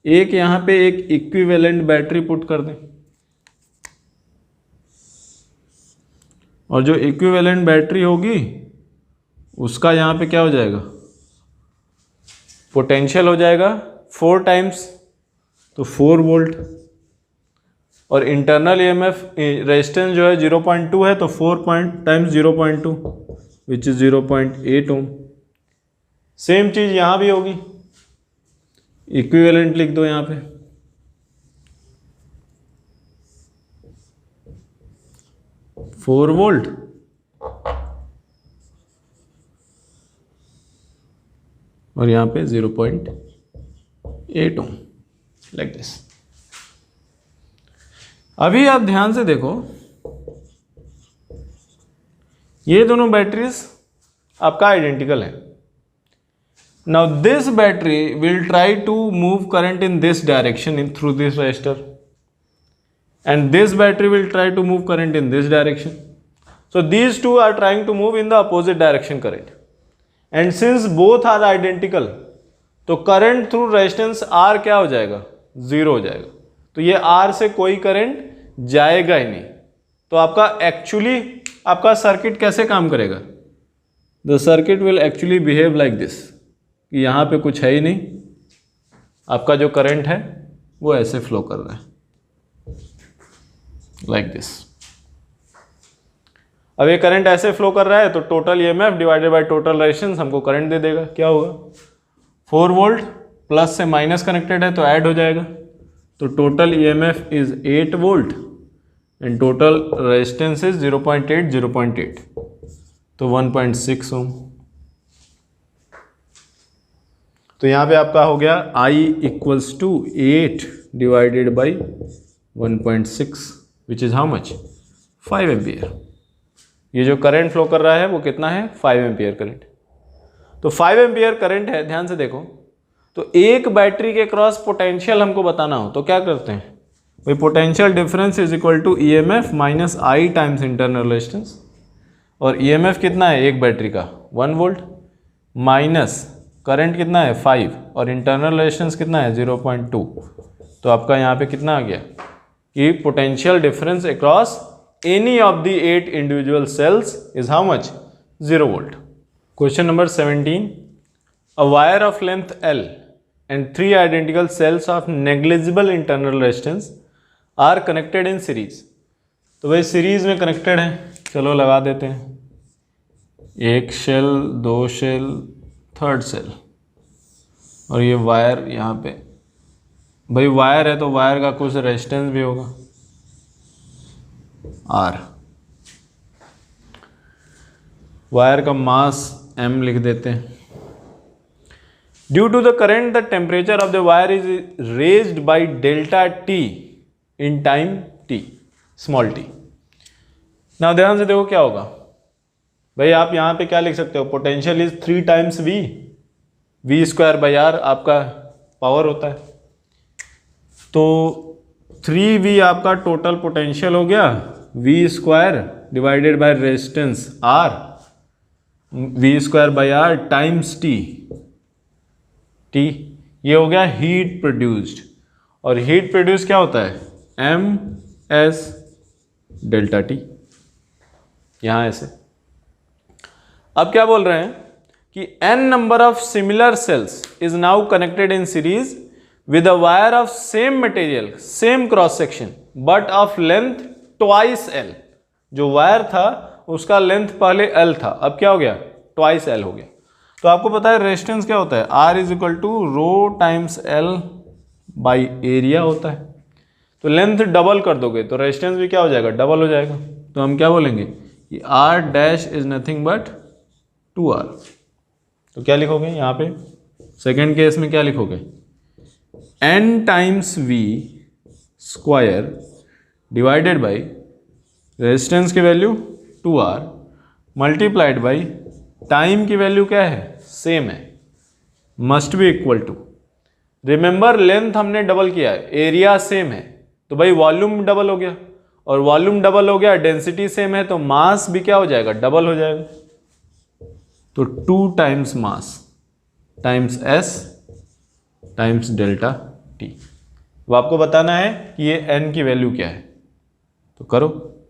एक यहाँ पे एक इक्विवेलेंट बैटरी पुट कर दें, और जो इक्विवेलेंट बैटरी होगी उसका यहाँ पे क्या हो जाएगा, पोटेंशियल हो जाएगा 4 टाइम्स, तो 4 वोल्ट, और इंटरनल EMF रेजिस्टेंस जो है 0.2 है, तो 4 times 0.2 which is 0.8 ohm. Same चीज यहाँ भी होगी, इक्विवेलेंट लिख दो यहाँ पे, फोर वोल्ट और यहाँ पे 0.8 ओम, लाइक दिस। अभी आप ध्यान से देखो, ये दोनों बैटरीज आपका आइडेंटिकल है। Now this battery will try to move current in this direction in through this resistor, and this battery will try to move current in this direction। So these two are trying to move in the opposite direction current. And since both are identical, तो current through resistance R क्या हो जाएगा? 0 हो जाएगा. तो ये R से कोई करंट जाएगा ही नहीं. तो आपका एक्चुअली आपका सर्किट कैसे काम करेगा? The circuit will actually behave like this, कि यहाँ पे कुछ है ही नहीं, आपका जो करंट है वो ऐसे फ्लो कर रहा है लाइक दिस. अब ये करंट ऐसे फ्लो कर रहा है तो total EMF divided by total resistance हमको करंट दे देगा. क्या होगा? 4 वोल्ट प्लस से माइनस कनेक्टेड है तो ऐड हो जाएगा. तो total EMF is 8 volt and total resistance is 0.8 तो 1.6 ओम. तो यहाँ पे आपका हो गया I equals to 8 divided by 1.6 which is how much? 5 ampere. ये जो करंट फ्लो कर रहा है वो कितना है? 5 एम्पियर करंट. तो 5 एम्पियर करंट है, ध्यान से देखो. तो एक बैटरी के क्रॉस पोटेंशियल हमको बताना हो तो क्या करते हैं भाई? Potential difference is equal to EMF minus I times internal resistance. और ईएमएफ कितना है एक बैटरी का? 1 वोल्ट माइनस करंट कितना है? 5 और इंटरनल रेजिस्टेंस कितना है? 0.2. तो आपका यहाँ पे कितना आ गया कि potential difference across any of the 8 individual cells is how much? 0 volt. Question number 17. A wire of length L and 3 identical cells of negligible internal resistance are connected in series. तो भाई सीरीज में connected है, चलो लगा देते हैं. एक shell, 2 shell, 3rd shell और ये वायर यहाँ पे. भाई वायर है तो वायर का कुछ रेजिस्टेंस भी होगा R. वायर का मास M लिख देते हैं. Due to the current the temperature of the wire is raised by delta T in time T, small t. ना ध्यान से देखो क्या होगा भाई. आप यहाँ पे क्या लिख सकते हो? Potential is 3 times V square by R आपका पावर होता है. तो 3V आपका टोटल पोटेंशियल हो गया, V square divided by resistance R, V square by R times T. ये हो गया हीट प्रोड्यूस्ड. और हीट प्रोड्यूस क्या होता है? MS delta T. यहाँ ऐसे. अब क्या बोल रहे हैं कि n number of similar sales is now connected in series with a wire of same material, same cross section, but of length twice L. जो वायर था उसका लेंथ पहले L था, अब क्या हो गया? twice L हो गया. तो आपको पता है रेजिस्टेंस क्या होता है? R is equal to rho times L by area होता है. तो लेंथ डबल कर दोगे तो रेजिस्टेंस भी क्या हो जाएगा? डबल हो जाएगा. तो हम क्या बोलेंगे कि R dash is nothing but 2R. तो क्या लिखोगे यहाँ पे? सेकेंड केस में क्या लिखोगे? n times V square divided by resistance की value 2R multiplied by time की वैल्यू क्या है? सेम है, must be equal to. Remember length हमने डबल किया है, एरिया सेम है, तो भाई वॉल्यूम डबल हो गया. और वॉल्यूम डबल हो गया, डेंसिटी सेम है, तो मास भी क्या हो जाएगा? डबल हो जाएगा. तो 2 टाइम्स मास times S times delta T. अब आपको बताना है कि ये n की वैल्यू क्या है. तो करो,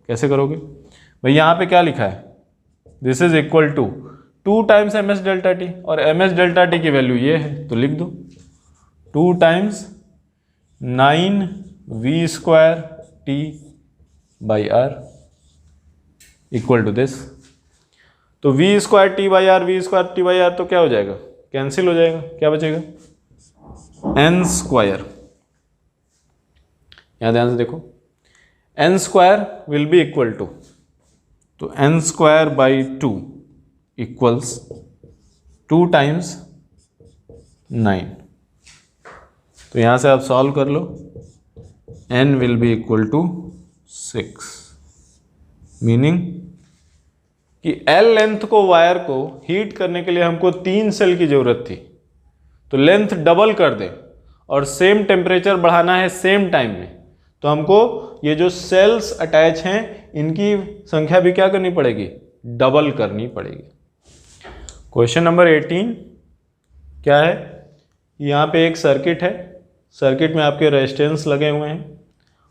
कैसे करोगे भाई? यहाँ पे क्या लिखा है? This is equal to 2 times MS delta T और MS डेल्टा T की वैल्यू ये है, तो लिख दो 2 times 9V square T by R equal to this. तो V square T by R, V square T by R तो क्या हो जाएगा? कैंसिल हो जाएगा. क्या बचेगा? n square. यहां ध्यान से देखो, n square will be equal to, तो n square by 2 equals 2 times 9. तो यहां से आप सॉल्व कर लो. n will be equal to 6, meaning कि L लेंथ को वायर को हीट करने के लिए हमको 3 सेल की जरूरत थी. तो लेंथ डबल कर दे और सेम टेम्परेचर बढ़ाना है सेम टाइम में, तो हमको ये जो सेल्स अटैच हैं इनकी संख्या भी क्या करनी पड़ेगी, डबल करनी पड़ेगी। क्वेश्चन नंबर 18 क्या है, यहाँ पे एक सर्किट है, सर्किट में आपके रेजिस्टेंस लगे हुए हैं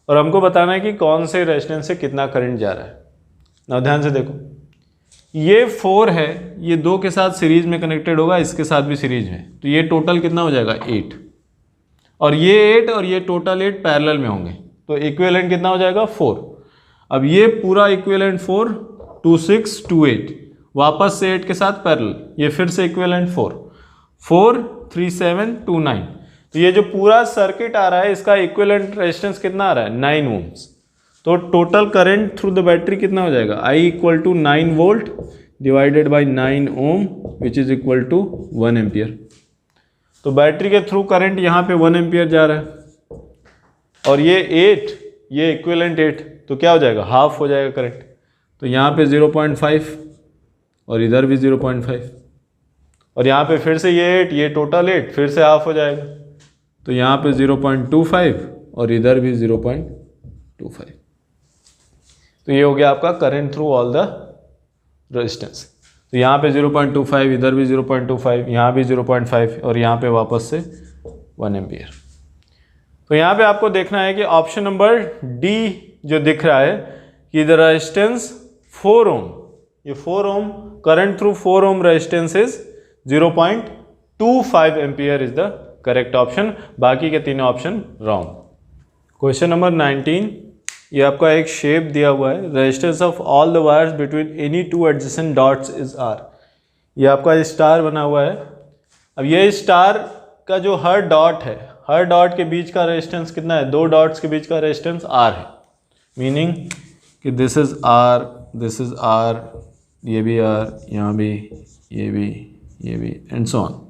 और हमको बताना है कि कौन से रेजिस्टेंस से कितना करंट जा रहा है। ना ध्यान से देखो, ये 4 है, ये 2 के साथ सीरीज में कनेक्टेड होगा, इसके साथ भी सीरीज में, तो ये टोटल कितना हो जाएगा 8, और ये 8 और ये टोटल 8 पैरेलल में होंगे, तो इक्विवेलेंट कितना हो जाएगा 4। अब ये पूरा इक्विवेलेंट 4 2 6 2 8, वापस से 8 के साथ पैरेलल, ये फिर से इक्विवेलेंट 4 4 3 7 2 9, तो ये जो पूरा सर्किट आ रहा है इसका इक्विवेलेंट रेजिस्टेंस कितना आ रहा है 9 ओम्स। तो total current through the battery कितना हो जाएगा, I equal to 9 volt divided by 9 ohm which is equal to 1 ampere. तो बैटरी के थ्रू करंट यहाँ पे 1 एम्पियर जा रहा है और ये 8, ये इक्विवेलेंट 8, तो क्या हो जाएगा, हाफ हो जाएगा करंट। तो यहाँ पे 0.5 और इधर भी 0.5, और यहाँ पे फिर से ये 8, ये टोटल 8, फिर से हाफ हो जाएगा, तो यहाँ पे 0.25 और इधर भी 0.25। तो ये हो गया आपका current through all the resistance. तो यहाँ पे 0.25, इधर भी 0.25, यहाँ भी 0.5 और यहाँ पे वापस से 1 एम्पियर। तो यहाँ पे आपको देखना है कि ऑप्शन नंबर डी जो दिख रहा है कि द रेजिस्टेंस 4 ओम, ये 4 ohm current through 4 ohm resistance is 0.25 ampere is the correct option, बाकी के तीनों ऑप्शन रॉन्ग। क्वेश्चन नंबर 19, ये आपका एक शेप दिया हुआ है, resistance of all the wires between any two adjacent dots is R. ये आपका स्टार बना हुआ है। अब ये स्टार का जो हर डॉट है, हर डॉट के बीच का रेजिस्टेंस कितना है, 2 डॉट्स के बीच का रेजिस्टेंस आर है, मीनिंग कि this is R, this is R, ये भी आर, यहाँ भी, ये भी, ये भी, and so on.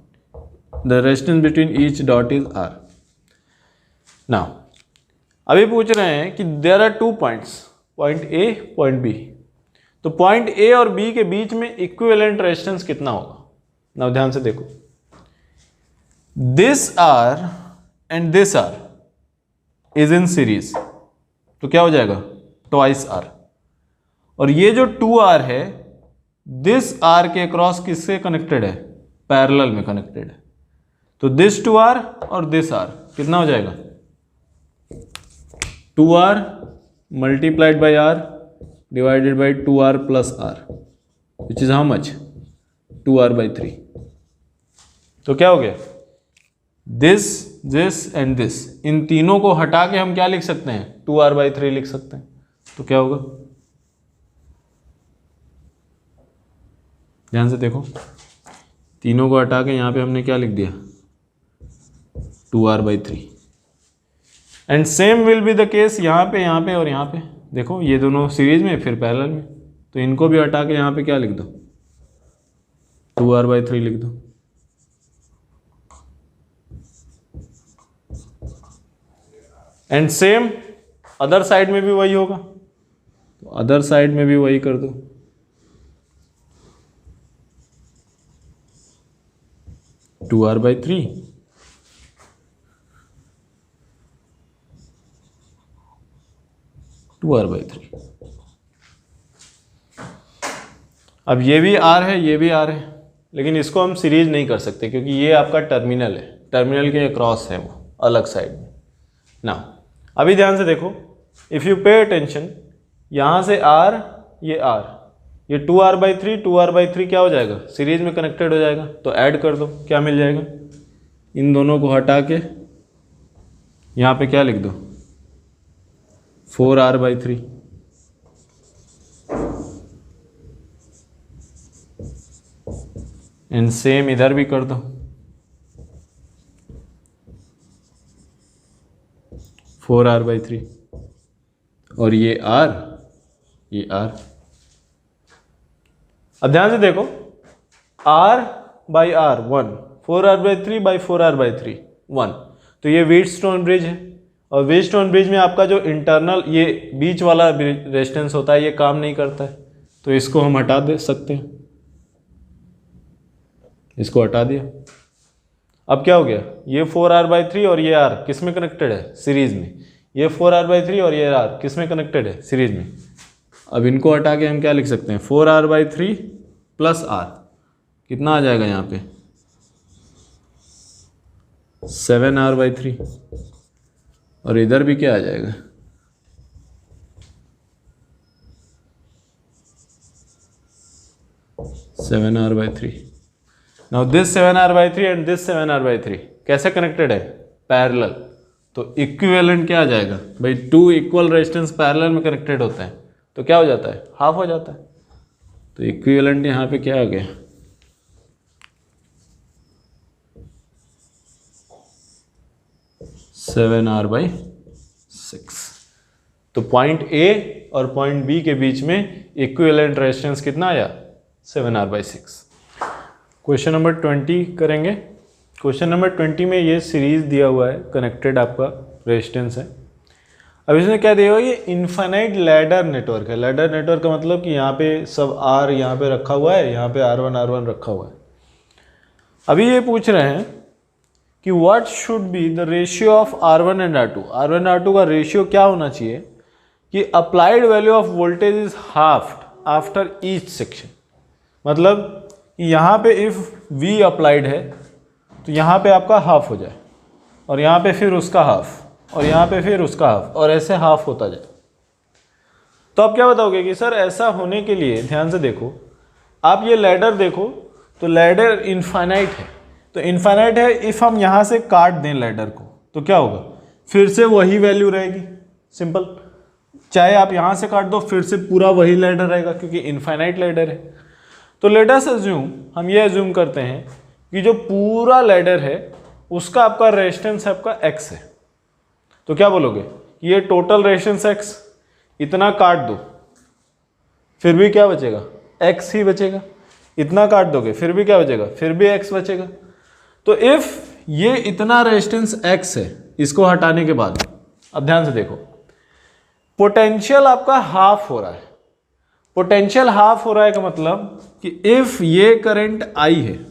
The resistance between each dot is R. Now अभी पूछ रहे हैं कि there are 2 points, point A, point B, तो पॉइंट ए और बी के बीच में इक्विवेलेंट रेजिस्टेंस कितना होगा। नाउ ध्यान से देखो, this R and this R is in series, तो क्या हो जाएगा ट्वाइस आर, और ये जो 2R है दिस R के अक्रॉस किससे कनेक्टेड है, पैरेलल में कनेक्टेड है, तो दिस 2R और दिस R कितना हो जाएगा 2R multiplied by R divided by 2R plus R, which is how much 2R by 3। तो क्या हो गया, दिस, दिस एंड दिस, इन तीनों को हटा के हम क्या लिख सकते हैं 2R by 3 लिख सकते हैं। तो क्या होगा, ध्यान से देखो, तीनों को हटा के यहाँ पे हमने क्या लिख दिया 2R by 3, and same will be the case यहाँ पे और यहाँ पे। देखो ये दोनों सीरीज में फिर पैरेलल में, तो इनको भी हटा के यहाँ पे क्या लिख दो 2R by 3 लिख दो। एंड सेम अदर साइड में भी वही होगा, तो अदर साइड में भी वही कर दो, two R by 3, two R by 3। अब ये भी आर है, ये भी आर है, लेकिन इसको हम सीरीज नहीं कर सकते क्योंकि ये आपका टर्मिनल है, टर्मिनल के अक्रॉस है वो अलग साइड में ना। अभी ध्यान से देखो, इफ़ यू पे अटेंशन, यहाँ से आर, ये 2R बाई 3, 2R बाई 3 क्या हो जाएगा सीरीज में कनेक्टेड हो जाएगा, तो ऐड कर दो, क्या मिल जाएगा, इन दोनों को हटा के यहाँ पे क्या लिख दो 4R बाई 3। एंड सेम इधर भी कर दो, 4R बाई 3, और ये R, ये R। अब ध्यान से देखो, R by R 1, 4R by 3 by 4R by 3 1, तो ये व्हीटस्टोन ब्रिज है, और व्हीटस्टोन ब्रिज में आपका जो इंटरनल ये बीच वाला रेजिस्टेंस होता है ये काम नहीं करता है, तो इसको हम हटा दे सकते हैं, इसको हटा दिया। अब क्या हो गया, ये 4R बाई 3 और ये R किस में कनेक्टेड है सीरीज में, ये 4r/3 और ये r किस में कनेक्टेड है, सीरीज में। अब इनको हटा के हम क्या लिख सकते हैं, 4r/3 प्लस r कितना आ जाएगा यहाँ पे 7r/3 और इधर भी क्या आ जाएगा 7r/3। Now this 7r/3 and this 7r/3 कैसे कनेक्टेड है, पैरेलल। तो इक्विवेलेंट क्या आ जाएगा भाई, 2 इक्वल रेजिस्टेंस पैरेलल में कनेक्टेड होते हैं तो क्या हो जाता है, हाफ हो जाता है। तो इक्विवेलेंट यहाँ पे क्या आ गया 7r/6। तो पॉइंट ए और पॉइंट बी के बीच में इक्विवेलेंट रेजिस्टेंस कितना आया 7r/6। क्वेश्चन नंबर 20 करेंगे। क्वेश्चन नंबर 20 में ये सीरीज दिया हुआ है, कनेक्टेड आपका रेजिस्टेंस है। अब इसमें क्या दिया हुआ है, ये इनफाइनाइट लैडर नेटवर्क है। लैडर नेटवर्क का मतलब कि यहाँ पे सब आर यहाँ पे रखा हुआ है, यहाँ पे R1 रखा हुआ है। अभी ये पूछ रहे हैं कि what should be the ratio of R1 and R2। R1 R2 का रेशियो क्या होना चाहिए कि applied value of voltage is half after each section. मतलब यहाँ पे इफ V अप्लाइड है तो यहाँ पे आपका हाफ हो जाए और यहाँ पे फिर उसका हाफ और यहाँ पे फिर उसका हाफ और ऐसे हाफ होता जाए। तो आप क्या बताओगे कि सर ऐसा होने के लिए, ध्यान से देखो आप ये लैडर देखो तो लैडर इनफाइनाइट है। तो इनफाइनाइट है, इफ हम यहाँ से काट दें लैडर को तो क्या होगा, फिर से वही वैल्यू रहेगी। सिंपल, चाहे आप यहाँ से काट दो फिर से पूरा वही लैडर रहेगा क्योंकि इनफाइनाइट लैडर है। तो लेट अस अज्यूम, हम ये अज्यूम करते हैं कि जो पूरा लैडर है उसका आपका रेजिस्टेंस है आपका x है। तो क्या बोलोगे, ये टोटल रेजिस्टेंस x, इतना काट दो फिर भी क्या बचेगा, x ही बचेगा। इतना काट दोगे फिर भी क्या बचेगा, फिर भी x बचेगा। तो इफ ये इतना रेजिस्टेंस x है, इसको हटाने के बाद अब ध्यान से देखो, पोटेंशियल आपका हाफ हो रहा है। पोटेंशियल हाफ हो रहा है का मतलब कि इफ ये करंट I है,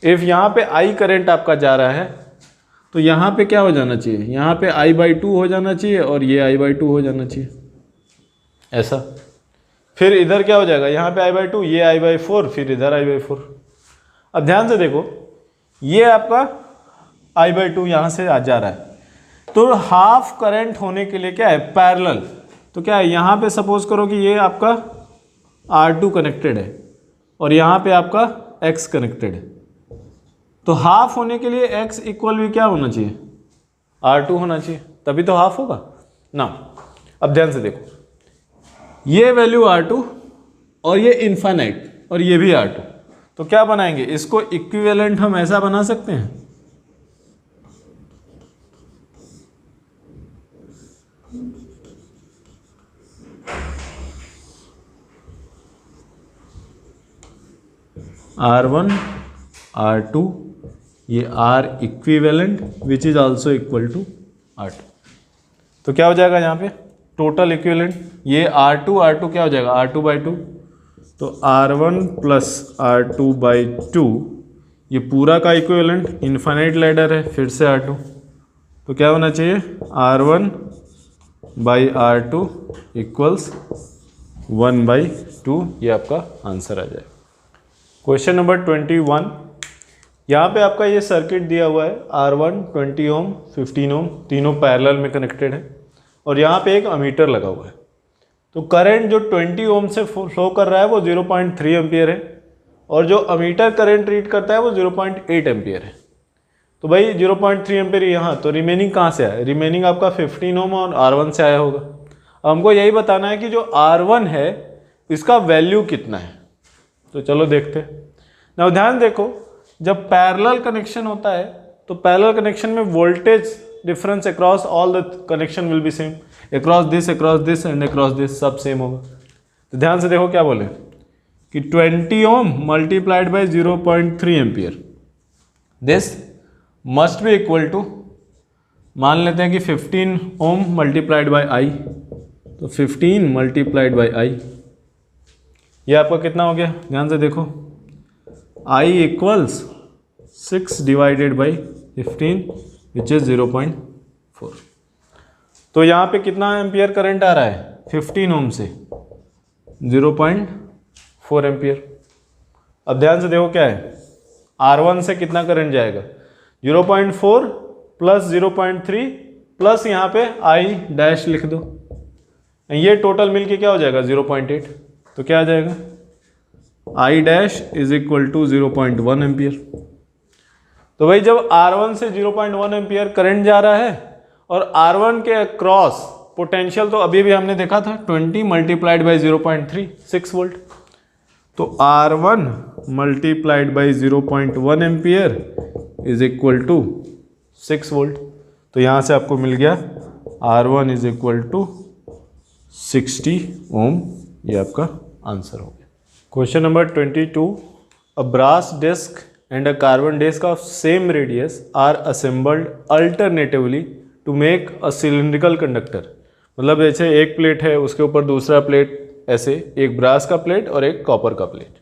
इफ यहां पे I करंट आपका जा रहा है तो यहां पे क्या हो जाना चाहिए, यहां पे I/2 हो जाना चाहिए और ये I/2 हो जाना चाहिए ऐसा। फिर इधर क्या हो जाएगा, यहाँ पे I/2, ये I/4, फिर इधर I/4। अब ध्यान से देखो, ये आपका I/2 यहाँ से आ जा रहा है। तो हाफ करंट होने के लिए क्या है, पैरेलल। तो क्या है, यहाँ पे सपोज करो कि ये आपका R2 कनेक्टेड है और यहाँ पे आपका X कनेक्टेड है। तो हाफ होने के लिए X इक्वल भी क्या होना चाहिए, R2 होना चाहिए, तभी तो हाफ होगा ना। अब ध्यान से देखो, ये वैल्यू R2 और ये इनफाइनाइट और ये भी R2। तो क्या बनाएंगे, इसको इक्विवेलेंट हम ऐसा बना सकते हैं, R1 R2 ये R equivalent which is also equal to R2। तो क्या हो जाएगा यहाँ पे टोटल इक्विवेलेंट, ये R2 क्या हो जाएगा, R2/2। तो R1 प्लस R2/2 ये पूरा का इक्विवेलेंट, इनफाइनाइट लैडर है, फिर से R2। तो क्या होना चाहिए, R1/R2 इक्वल्स 1/2। ये आपका आंसर आ जाएगा। क्वेश्चन नंबर 21, यहाँ पे आपका ये सर्किट दिया हुआ है, R1 20 ओम 15 ओम तीनों पैरेलल में कनेक्टेड है और यहाँ पे एक अमीटर लगा हुआ है। तो करंट जो 20 ओम से फ्लो कर रहा है वो 0.3 एम्पियर है और जो अमीटर करंट रीड करता है वो 0.8 एम्पियर है। तो भाई 0.3 एम्पियर यहाँ, तो रिमेनिंग कहाँ से आया, रिमेनिंग आपका 15 ओम और R1 से आया होगा। अब हमको यही बताना है कि जो R1 है इसका वैल्यू कितना है। तो चलो देखते हैं ना। ध्यान देखो, जब पैरेलल कनेक्शन होता है तो पैरेलल कनेक्शन में voltage difference across all the connection will be same, across this and across this सब सेम होगा। तो ध्यान से देखो क्या बोले कि 20 ohm multiplied by 0.3 ampere, this must be equal to, मान लेते हैं कि 15 ओम मल्टीप्लाइड बाय I। तो 15 मल्टीप्लाइड बाय I ये आपका कितना हो गया, ध्यान से देखो, I equals 6 divided by 15 which is 0.4। तो यहाँ पे कितना एम्पियर करंट आ रहा है 15 ओम से 0.4 एम्पियर। अब ध्यान से देखो क्या है, R1 से कितना करंट जाएगा 0.4 प्लस 0.3 प्लस यहाँ पे I डैश लिख दो, ये टोटल मिलके क्या हो जाएगा 0.8। तो क्या आ जाएगा I dash is equal to 0.1 ampere. तो भाई जब R1 से 0.1 एम्पियर करंट जा रहा है और R1 के अक्रॉस पोटेंशियल तो अभी भी हमने देखा था 20 मल्टीप्लाइड बाई 0.3 6 वोल्ट, तो R1 multiplied by 0.1 ampere is equal to 6 volt. तो यहाँ से आपको मिल गया R1 इज इक्वल टू 60 ओम। ये आपका आंसर हो गया। Question number 22, a brass disc and a carbon disc of same radius are assembled alternatively to make a cylindrical conductor। मतलब जैसे एक प्लेट है उसके ऊपर दूसरा प्लेट, ऐसे एक ब्रास का प्लेट और एक कॉपर का प्लेट।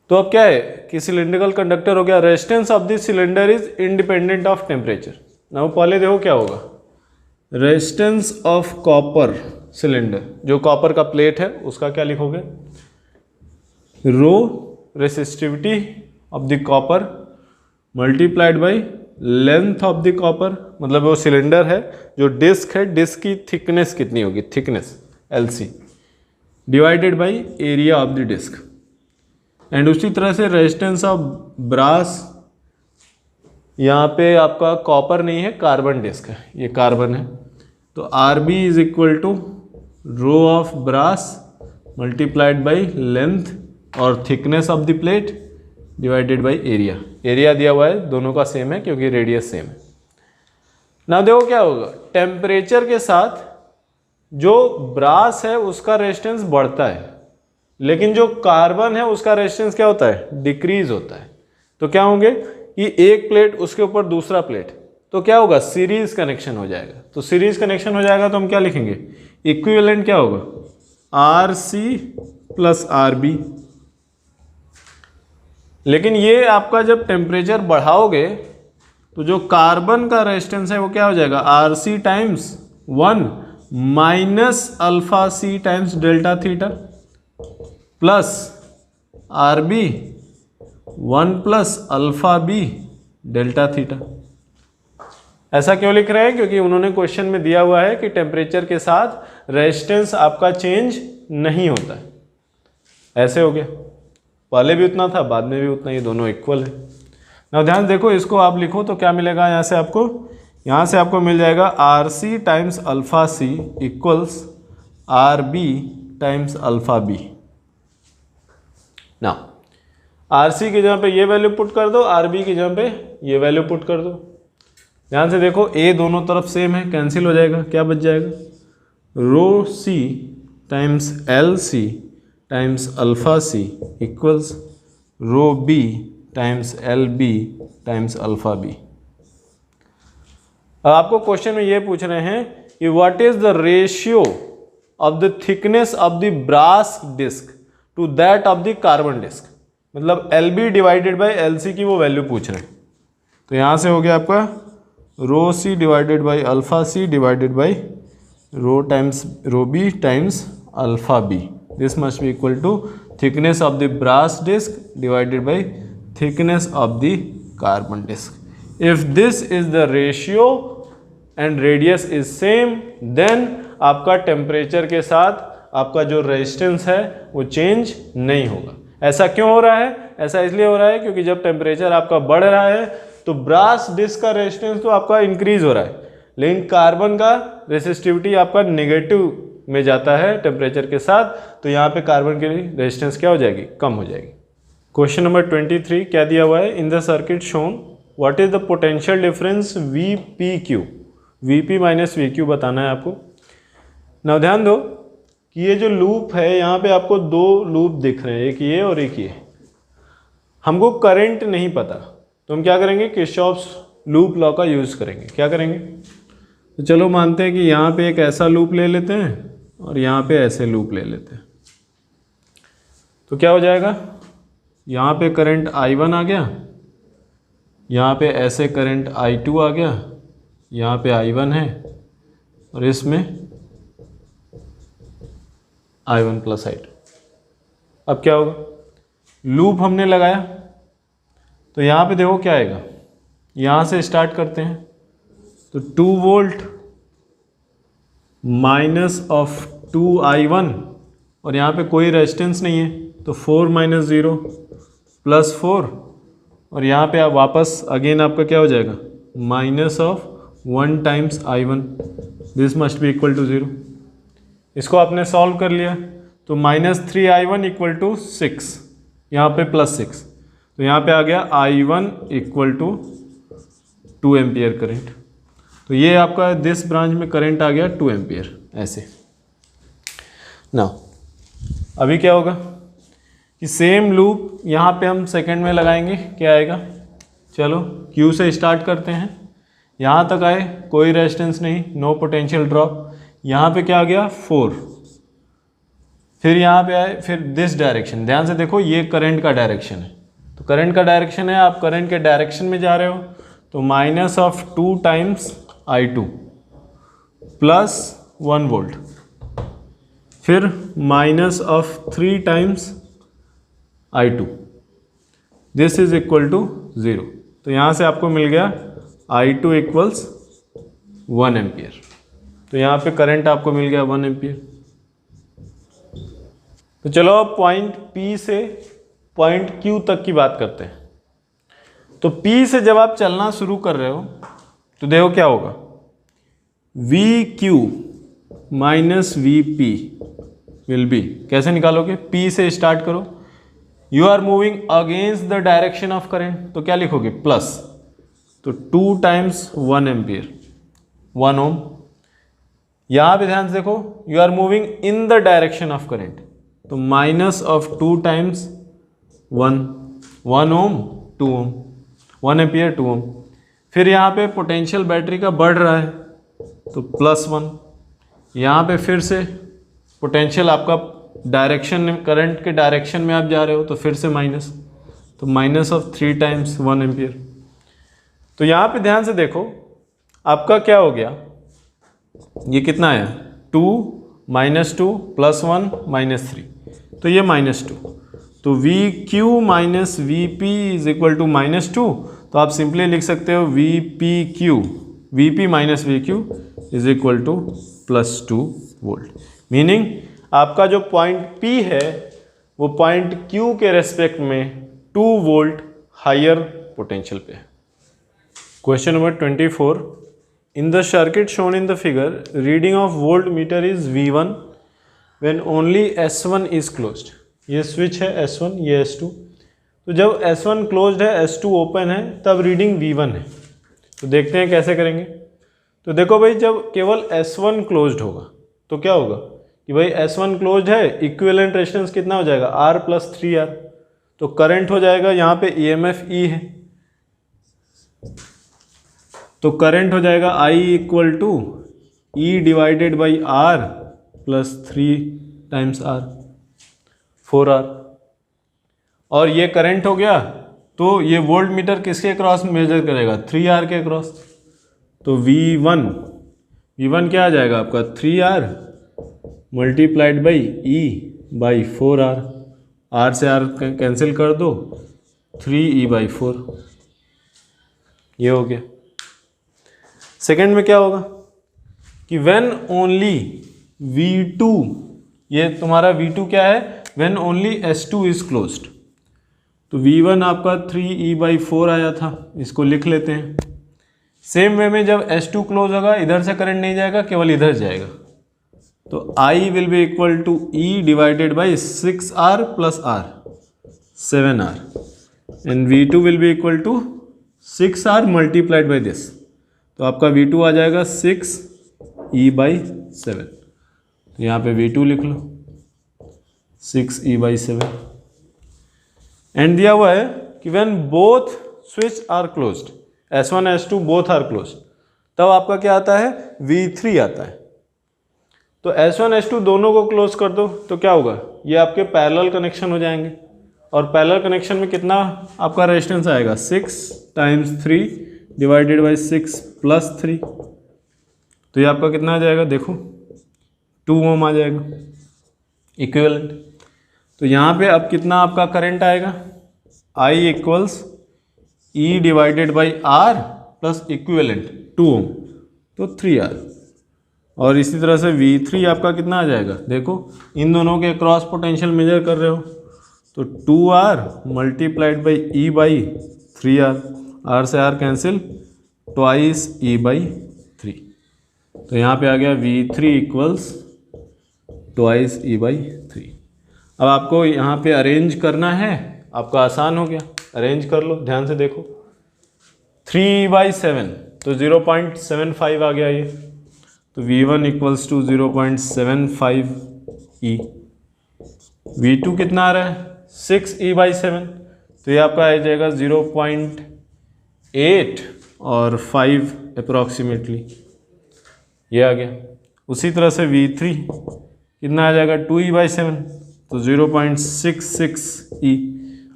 तो अब क्या है कि सिलिंड्रिकल कंडक्टर हो गया। Resistance of this cylinder is independent of temperature. ना पहले देखो क्या होगा, रेजिस्टेंस ऑफ कॉपर सिलेंडर, जो कॉपर का प्लेट है उसका क्या लिखोगे, rho resistivity of the copper multiplied by length of the copper, मतलब वो सिलेंडर है, जो डिस्क है डिस्क की थिकनेस कितनी होगी, thickness LC, divided by area of the disc. And उसी तरह से रेजिस्टेंस ऑफ ब्रास, यहाँ पे आपका कॉपर नहीं है कार्बन डिस्क है, ये कार्बन है, तो RB is equal to rho of brass multiplied by length और thickness of the plate divided by area. Area दिया हुआ है, दोनों का सेम है क्योंकि रेडियस सेम है। ना देखो क्या होगा, टेम्परेचर के साथ जो ब्रास है उसका रेजिस्टेंस बढ़ता है, लेकिन जो कार्बन है उसका रेजिस्टेंस क्या होता है, डिक्रीज होता है। तो क्या होंगे कि एक प्लेट उसके ऊपर दूसरा प्लेट, तो क्या होगा, सीरीज कनेक्शन हो जाएगा। तो सीरीज कनेक्शन हो जाएगा तो हम क्या लिखेंगे, इक्विवेलेंट क्या होगा, RC प्लस RB। लेकिन ये आपका जब टेम्परेचर बढ़ाओगे तो जो कार्बन का रेजिस्टेंस है वो क्या हो जाएगा, RC times 1 minus alpha C times delta theta plus RB 1 plus alpha B delta theta. ऐसा क्यों लिख रहे हैं, क्योंकि उन्होंने क्वेश्चन में दिया हुआ है कि टेम्परेचर के साथ रेजिस्टेंस आपका चेंज नहीं होता है। ऐसे हो गया, पहले भी उतना था बाद में भी उतना, ये दोनों इक्वल है ना। ध्यान देखो, इसको आप लिखो तो क्या मिलेगा, यहाँ से आपको मिल जाएगा RC times alpha C equals RB times alpha B। ना RC की जगह पे ये वैल्यू पुट कर दो, RB की जगह पे ये वैल्यू पुट कर दो। ध्यान से देखो, A दोनों तरफ सेम है, कैंसिल हो जाएगा, क्या बच जाएगा, rho C times LC times alpha C equals rho B times LB times alpha B। अब आपको क्वेश्चन में ये पूछ रहे हैं कि what is the ratio of the thickness of the brass disc to that of the carbon disc, मतलब LB divided by LC की वो वैल्यू पूछ रहे हैं। तो यहाँ से हो गया आपका रो C divided by alpha C divided by rho B times alpha B। This must be equal to thickness of the brass disc divided by thickness of the carbon disc. If this is the ratio and radius is same, then आपका temperature के साथ आपका जो resistance है वो change नहीं होगा। ऐसा क्यों हो रहा है, ऐसा इसलिए हो रहा है क्योंकि जब टेम्परेचर आपका बढ़ रहा है तो ब्रास डिस्क का रेजिस्टेंस तो आपका इंक्रीज हो रहा है, लेकिन कार्बन का रेसिस्टिविटी आपका नेगेटिव में जाता है टेम्परेचर के साथ, तो यहाँ पे कार्बन की रेजिस्टेंस क्या हो जाएगी, कम हो जाएगी। क्वेश्चन नंबर 23 क्या दिया हुआ है, in the circuit shown what is the potential difference VPQ, VP minus VQ बताना है आपको। ना ध्यान दो कि ये जो लूप है यहाँ पे आपको दो लूप दिख रहे हैं, एक ये और एक ये। हमको करंट नहीं पता तो हम क्या करेंगे, किरचॉफ्स लूप लॉ का यूज़ करेंगे। क्या करेंगे, तो चलो मानते हैं कि यहाँ पे एक ऐसा लूप ले लेते हैं और यहाँ पे ऐसे लूप ले लेते हैं। तो क्या हो जाएगा, यहाँ पे करंट I1 आ गया, यहाँ पे ऐसे करंट I2 आ गया, यहाँ पे I1 है, और इसमें I1 प्लस I2। अब क्या होगा, लूप हमने लगाया तो यहाँ पे देखो क्या आएगा, यहाँ से स्टार्ट करते हैं तो 2 वोल्ट माइनस ऑफ 2I1 और यहाँ पे कोई रेजिस्टेंस नहीं है तो 4 माइनस 0 प्लस 4 और यहाँ पे आप वापस अगेन आपका क्या हो जाएगा, minus of 1 times I1, this must be equal to 0। इसको आपने सॉल्व कर लिया तो माइनस 3I1 इक्वल टू 6, यहाँ पे प्लस 6, तो यहाँ पे आ गया I1 equal to 2 ampere current. तो ये आपका दिस ब्रांच में करंट आ गया 2 एम्पियर ऐसे ना। अभी क्या होगा कि सेम लूप यहाँ पे हम सेकंड में लगाएंगे, क्या आएगा, चलो Q से स्टार्ट करते हैं, यहाँ तक आए कोई रेजिस्टेंस नहीं, नो पोटेंशियल ड्रॉप, यहाँ पे क्या आ गया 4, फिर यहाँ पे आए, फिर दिस डायरेक्शन, ध्यान से देखो ये करंट का डायरेक्शन है, तो करंट का डायरेक्शन है, आप करंट के डायरेक्शन में जा रहे हो तो minus of 2 times I2 plus 1 volt, फिर minus of 3 times I2, this is equal to 0। तो यहाँ से आपको मिल गया I2 इक्वल्स 1 एम्पियर, तो यहाँ पे करंट आपको मिल गया 1 एम्पियर। तो चलो अब पॉइंट P से पॉइंट Q तक की बात करते हैं। तो P से जब आप चलना शुरू कर रहे हो तो देखो क्या होगा, VQ minus VP will be, कैसे निकालोगे, P से स्टार्ट करो, you are moving against the direction of current, तो क्या लिखोगे प्लस, तो 2 टाइम्स 1 एम्पियर 1 ओम। यहाँ पे ध्यान से देखो, you are moving in the direction of current, तो minus of 2 times 1 ohm 2 ohm, 1 ampere 2 ohm. फिर यहाँ पे पोटेंशियल बैटरी का बढ़ रहा है तो प्लस 1, यहाँ पे फिर से पोटेंशियल आपका डायरेक्शन, करंट के डायरेक्शन में आप जा रहे हो तो फिर से माइनस, तो माइनस ऑफ 3 टाइम्स 1 एम्पियर। तो यहाँ पे ध्यान से देखो आपका क्या हो गया, ये कितना आया 2 माइनस 2 प्लस 1 माइनस 3, तो ये माइनस 2, तो VQ minus VP is equal to minus 2, तो आप सिंपली लिख सकते हो VP minus VQ is equal to plus 2 volt. Meaning आपका जो पॉइंट P है वो पॉइंट Q के रेस्पेक्ट में 2 वोल्ट हायर पोटेंशियल पे है। Question number 24, in the circuit shown in the figure reading of volt meter is V1 when only S1 is closed. ये switch है S1, ये S2, तो जब S1 क्लोज्ड है S2 ओपन है तब रीडिंग V1 है। तो देखते हैं कैसे करेंगे। तो देखो भाई, जब केवल S1 क्लोज्ड होगा तो क्या होगा कि भाई S1 क्लोज्ड है, इक्विवेलेंट रेजिस्टेंस कितना हो जाएगा R प्लस 3R, तो करंट हो जाएगा यहाँ पे EMF E है, तो करंट हो जाएगा I equal to E divided by R plus 3 times R 4R। और ये करंट हो गया, तो ये वोल्ट मीटर किसके क्रॉस मेजर करेगा 3R के क्रॉस, तो V1 क्या आ जाएगा आपका 3R multiplied by E by 4R, R से R कैंसिल कर दो, 3E बाई 4, ये हो गया। सेकेंड में क्या होगा कि व्हेन ओनली V2, ये तुम्हारा V2 क्या है, when only S2 is closed, तो V1 आपका 3E बाई 4 आया था, इसको लिख लेते हैं। सेम वे में जब S2 क्लोज होगा, इधर से करंट नहीं जाएगा, केवल इधर जाएगा, तो I will be equal to E divided by 6R plus R 7R, and V2 will be equal to 6R multiplied by this, तो आपका V2 आ जाएगा 6E बाई 7, तो यहाँ पे V2 लिख लो 6E बाई 7। एंड दिया हुआ है कि when both switch are closed, S1 S2 both are closed, तब आपका क्या आता है V3 आता है। तो S1 S2 दोनों को क्लोज कर दो तो क्या होगा, ये आपके पैरेलल कनेक्शन हो जाएंगे, और पैरेलल कनेक्शन में कितना आपका रेजिस्टेंस आएगा 6 टाइम्स 3 डिवाइडेड बाई 6 प्लस 3, तो ये आपका कितना आ जाएगा, देखो 2 ओम आ जाएगा इक्विवेलेंट। तो यहाँ पे अब कितना आपका करंट आएगा, I equals E divided by R plus equivalent 2 ओम, तो 3R। और इसी तरह से V3 आपका कितना आ जाएगा, देखो इन दोनों के क्रॉस पोटेंशियल मेजर कर रहे हो, तो 2R multiplied by E by 3R, R से R cancel, twice E by 3। तो यहाँ पे आ गया V3 equals twice E by 3। अब आपको यहाँ पे अरेंज करना है, आपका आसान हो गया, अरेंज कर लो, ध्यान से देखो 3/7 तो 0.75 आ गया ये, तो V1 equals to 0.75 E। V2 कितना आ रहा है 6E/7, तो ये आपका आ जाएगा 0.8 और 5 अप्रॉक्सीमेटली, ये आ गया। उसी तरह से V3 कितना आ जाएगा 2E/7, तो 0.66E।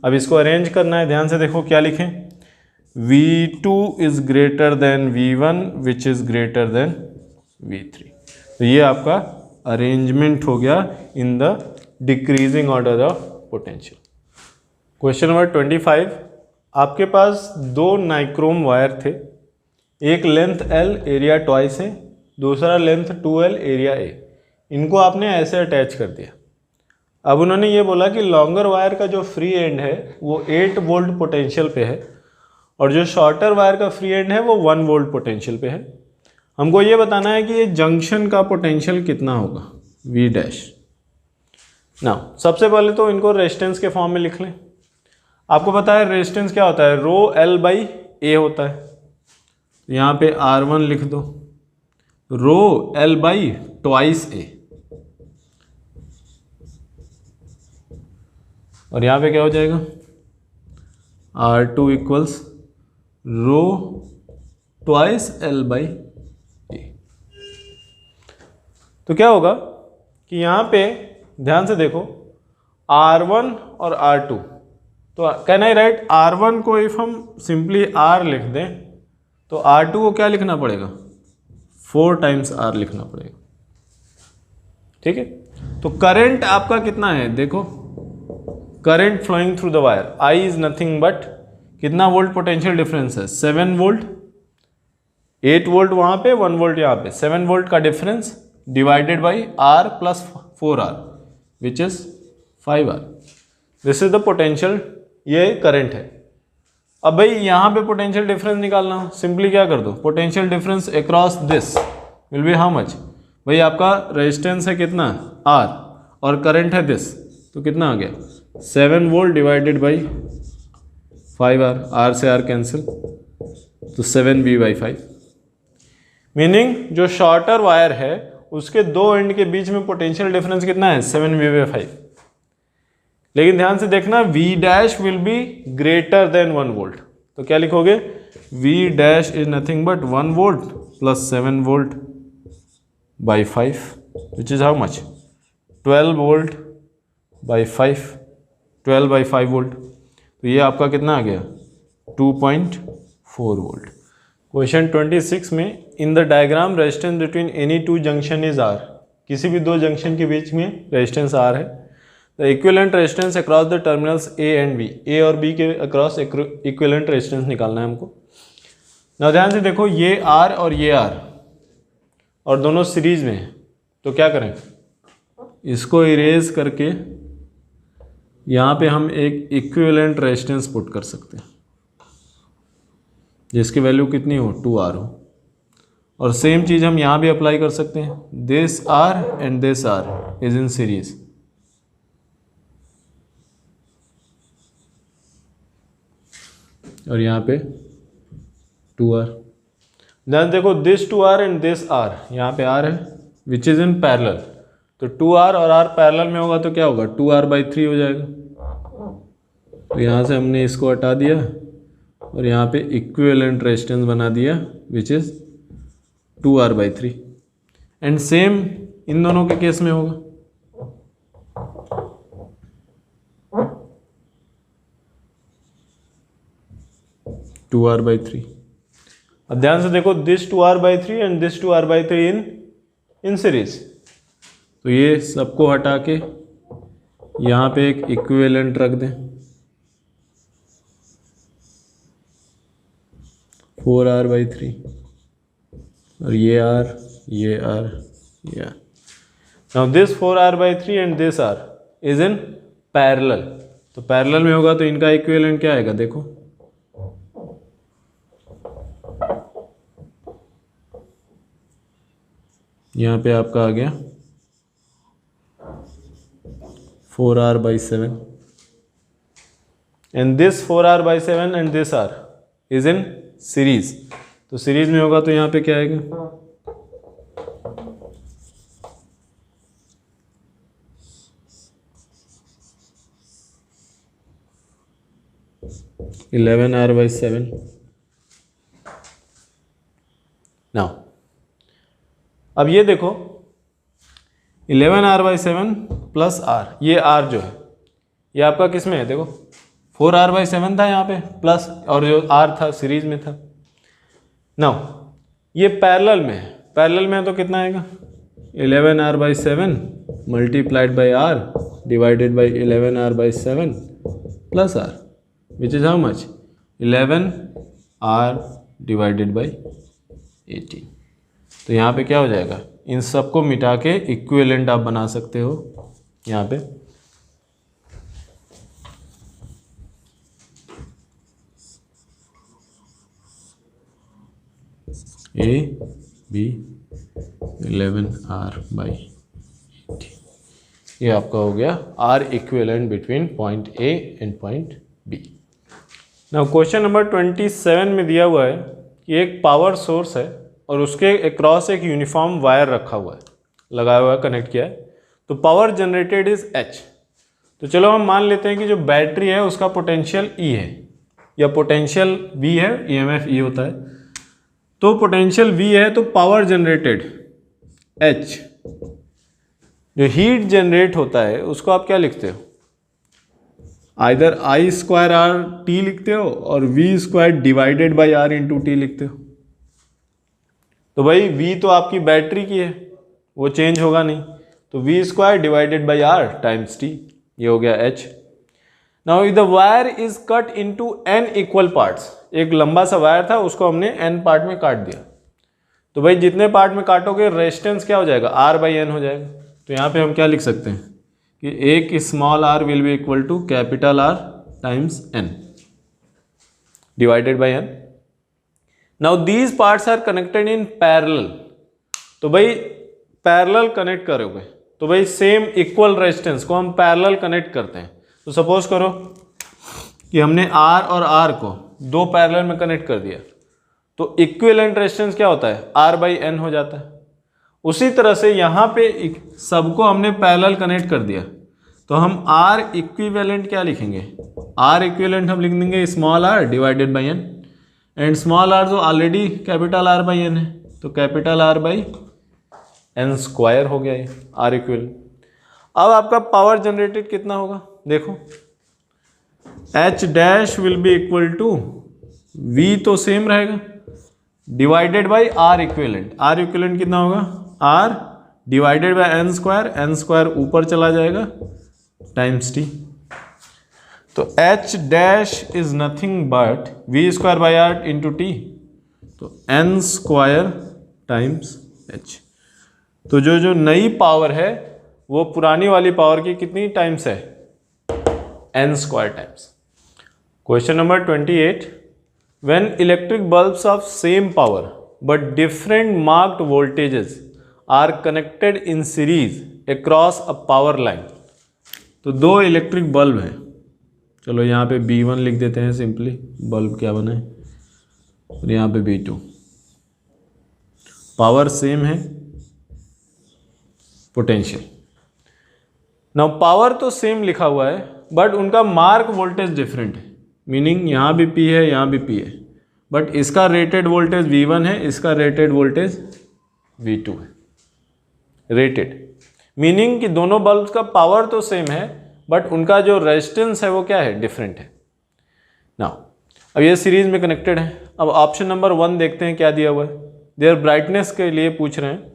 अब इसको अरेंज करना है, ध्यान से देखो क्या लिखें, V2 is greater than V1 which is greater than V3। तो ये आपका अरेंजमेंट हो गया in the decreasing order of potential. Question number 25, आपके पास 2 नाइक्रोम वायर थे, एक लेंथ L एरिया ट्वाइस है, दूसरा लेंथ 2L एरिया A। इनको आपने ऐसे अटैच कर दिया। अब उन्होंने ये बोला कि लॉन्गर वायर का जो फ्री एंड है वो 8 वोल्ट पोटेंशियल पे है और जो शॉर्टर वायर का फ्री एंड है वो 1 वोल्ट पोटेंशियल पे है। हमको ये बताना है कि ये जंक्शन का पोटेंशियल कितना होगा, V डैश। ना सबसे पहले तो इनको रेजिस्टेंस के फॉर्म में लिख लें। आपको पता है रेजिस्टेंस क्या होता है, रो L बाई A होता है। यहाँ पे R1 लिख दो, rho L by twice A, और यहाँ पे क्या हो जाएगा R2 equals rho twice L by A। तो क्या होगा कि यहाँ पे ध्यान से देखो R1 और R2, तो कैन आई राइट R1 को इफ हम सिंपली R लिख दें तो R2 को क्या लिखना पड़ेगा, 4 टाइम्स R लिखना पड़ेगा, ठीक है। तो करंट आपका कितना है, देखो current flowing through the wire, I is nothing but कितना वोल्ट पोटेंशियल डिफरेंस है, 7 वोल्ट, 8 वोल्ट वहाँ पे 1 वोल्ट यहाँ पे, 7 वोल्ट का difference divided by R plus 4R which is 5R। This is the potential, ये करंट है। अब भाई यहाँ पे पोटेंशियल डिफरेंस निकालना हो, सिंपली क्या कर दो, potential difference across this will be how much, भाई आपका रेजिस्टेंस है कितना R और करंट है दिस, तो कितना आ गया 7 volt divided by 5R, R से R कैंसिल, तो 7V/5। मीनिंग जो शॉर्टर वायर है उसके 2 एंड के बीच में पोटेंशियल डिफरेंस कितना है 7V/5। लेकिन ध्यान से देखना V dash will be greater then 1 volt, तो क्या लिखोगे, V dash is nothing but 1 volt plus 7 volt by 5 which is how much 12 volt by 5, 12/5 volt. तो ये आपका कितना आ गया 2.4 वोल्ट। क्वेश्चन 26 में in the diagram resistance between any 2 junction is R, किसी भी 2 जंक्शन के बीच में रेजिस्टेंस R है। The equivalent resistance across the terminals A and B, A और B के अक्रॉस इक्विवेलेंट रेजिस्टेंस निकालना है हमको। ना ध्यान से देखो ये R और ये R और दोनों सीरीज में है, तो क्या करें, इसको इरेज करके यहाँ पे हम एक इक्विवेलेंट रेजिस्टेंस पुट कर सकते हैं जिसकी वैल्यू कितनी हो 2R हो, और सेम चीज़ हम यहाँ भी अप्लाई कर सकते हैं, this R and this R is in series, और यहाँ पे 2R। ध्यान देखो this 2R and this R, यहाँ पे R है विच इज इन पैरेलल, तो 2R और R पैरेलल में होगा तो क्या होगा 2R/3 हो जाएगा। तो यहाँ से हमने इसको हटा दिया और यहाँ पे इक्विवेलेंट रेजिस्टेंस बना दिया which is 2R/3, and same in दोनों के केस में होगा। To R/3। अब ध्यान से देखो, this 2r/3 and this 2r/3 in series, तो ये सबको हटा के यहाँ पे एक इक्विवेलेंट रख दें, 4r/3 और ये r, ये r, ये r. Now this 4r/3 and this r is in parallel. तो पैरेलल में होगा तो इनका इक्विवेलेंट क्या आएगा, देखो यहाँ पे आपका आ गया 4r/7 and this 4r/7 and this r is in series. तो सीरीज में होगा तो यहाँ पे क्या आएगा, इलेवन r/7. नाउ अब ये देखो 11r/7 प्लस r, ये r जो है ये आपका किस में है, देखो 4r/7 था यहाँ पे प्लस, और जो r था सीरीज में था. नाउ ये पैरेलल में है, पैरेलल में है तो कितना आएगा, 11r/7 multiplied by r divided by 11r/7 plus r, which is how much, 11r divided by 18. तो यहाँ पे क्या हो जाएगा, इन सबको मिटा के इक्विवेलेंट आप बना सकते हो यहाँ पे. A B 11r/18, ये आपका हो गया R equivalent between point A and point B. Now question number 27 में दिया हुआ है कि एक पावर सोर्स है और उसके अक्रॉस एक यूनिफॉर्म वायर रखा हुआ है, लगाया हुआ है, कनेक्ट किया है. तो पावर जनरेटेड इज H. तो चलो हम मान लेते हैं कि जो बैटरी है उसका पोटेंशियल E है या पोटेंशियल V है, EMF E होता है. तो पोटेंशियल V है तो पावर जनरेटेड H, जो हीट जनरेट होता है उसको आप क्या लिखते हो, आइदर I²R T लिखते हो और V² divided by R into T लिखते हो. तो भाई V तो आपकी बैटरी की है, वो चेंज होगा नहीं, तो V² divided by R times T, ये हो गया H. Now the wire is cut into n equal parts. एक लंबा सा वायर था, उसको हमने n पार्ट में काट दिया. तो भाई जितने पार्ट में काटोगे रेजिस्टेंस क्या हो जाएगा, R/n हो जाएगा. तो यहाँ पे हम क्या लिख सकते हैं कि एक small r will be equal to capital R times n divided by n. Now these parts are connected in parallel. तो भाई पैरेलल कनेक्ट करोगे तो भाई सेम इक्वल रेजिस्टेंस को हम पैरेलल कनेक्ट करते हैं. तो सपोज करो कि हमने R और R को दो पैरेलल में कनेक्ट कर दिया, तो इक्विवेलेंट रेजिस्टेंस क्या होता है, R/n हो जाता है. उसी तरह से यहाँ पे सबको हमने पैरेलल कनेक्ट कर दिया, तो हम R इक्विवेलेंट क्या लिखेंगे, R इक्विवेलेंट हम लिख देंगे small r divided by n. And small r जो ऑलरेडी कैपिटल R/n है, तो कैपिटल R/n² हो गया ये R इक्विवेलेंट. अब आपका पावर जनरेटेड कितना होगा, देखो H' will be equal to V तो सेम रहेगा divided by R equivalent. R equivalent कितना होगा, R डिवाइडेड बाई n² ऊपर चला जाएगा टाइम्स T. तो H' is nothing but V² by R into T, तो n² टाइम्स H. तो जो नई पावर है वो पुरानी वाली पावर की कितनी टाइम्स है, n² times. Question number 28, when electric bulbs of same power but different marked voltages are connected in series across a power line. तो दो इलेक्ट्रिक बल्ब हैं, चलो यहाँ पे B1 लिख देते हैं सिंपली, बल्ब क्या बना है, और यहाँ पे B2. पावर सेम है, पोटेंशियल. नाउ पावर तो सेम लिखा हुआ है बट उनका मार्क वोल्टेज डिफरेंट है, मीनिंग यहाँ भी P है यहाँ भी P है, बट इसका रेटेड वोल्टेज V1 है, इसका रेटेड वोल्टेज V2 है. रेटेड मीनिंग कि दोनों बल्ब्स का पावर तो सेम है बट उनका जो रेजिस्टेंस है वो क्या है, डिफरेंट है. नाउ अब ये सीरीज में कनेक्टेड है। अब ऑप्शन नंबर 1 देखते हैं क्या दिया हुआ है। देयर ब्राइटनेस के लिए पूछ रहे हैं।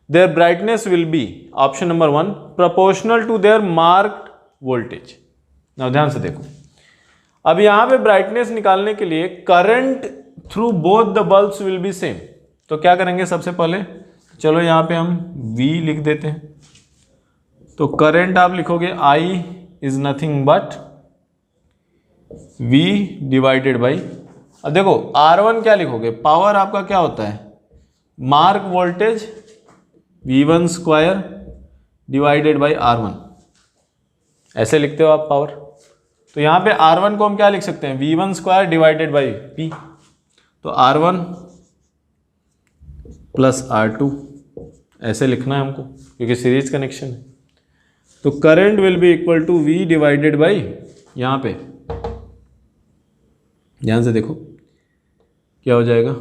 Their brightness will be, option number 1, proportional to their marked voltage. ना ध्यान से देखो, अब यहां पे ब्राइटनेस निकालने के लिए current through both the bulbs will be same. तो क्या करेंगे सबसे पहले, चलो यहां पे हम V लिख देते हैं। तो करंट आप लिखोगे I is nothing but V divided by, अब देखो R1 क्या लिखोगे, पावर आपका क्या होता है, mark voltage V1 square divided by R1, ऐसे लिखते हो आप पावर। तो यहां पे R1 को हम क्या लिख सकते हैं, V1 square divided by P। तो R1 प्लस R2 ऐसे लिखना है हमको, क्योंकि सीरीज कनेक्शन है। तो current will be equal to V divided by, यहां पे ध्यान से देखो क्या हो जाएगा,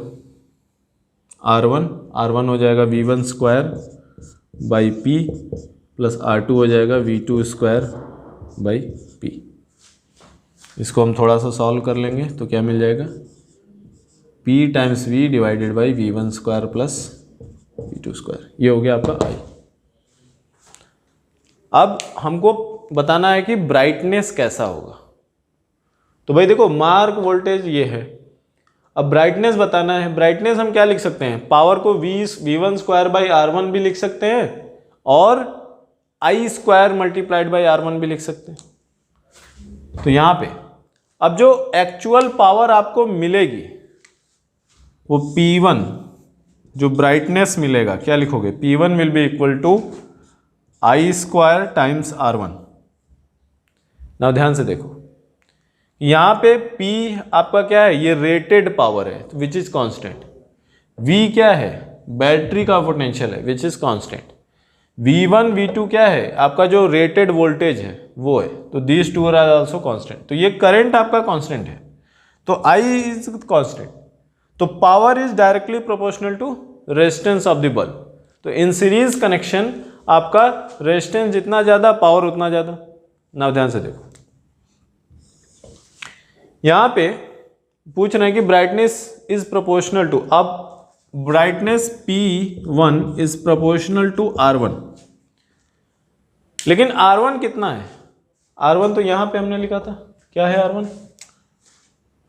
R1 हो जाएगा V1 square by P plus R2 हो जाएगा V2 स्क्वायर बाई P। इसको हम थोड़ा सा सॉल्व कर लेंगे तो क्या मिल जाएगा, P times V divided by V1 square plus V2 square. ये हो गया आपका I। अब हमको बताना है कि ब्राइटनेस कैसा होगा। तो भाई देखो मार्क वोल्टेज ये है, अब ब्राइटनेस बताना है। ब्राइटनेस हम क्या लिख सकते हैं, पावर को V1 स्क्वायर बाई R1 भी लिख सकते हैं और I square multiplied by R1 भी लिख सकते हैं। तो यहाँ पे अब जो एक्चुअल पावर आपको मिलेगी वो P1, जो ब्राइटनेस मिलेगा क्या लिखोगे, P1 will be equal to I square times R1। ना ध्यान से देखो, यहां पे P आपका क्या है, ये रेटेड पावर है विच इज कांस्टेंट। V क्या है, बैटरी का पोटेंशियल है which is constant. V1 V2 क्या है, आपका जो रेटेड वोल्टेज है वो है। तो these two are also constant. तो ये करंट आपका कांस्टेंट है, तो I इज कांस्टेंट। तो power is directly proportional to resistance of the bulb. तो इन सीरीज कनेक्शन आपका रेजिस्टेंस जितना ज्यादा पावर उतना ज्यादा। ना ध्यान से देखो, यहां पे पूछ रहे हैं कि ब्राइटनेस इज प्रोपोर्शनल टू, अब brightness P1 is proportional to R1, लेकिन R1 कितना है, R1 तो यहां पे हमने लिखा था, क्या है R1,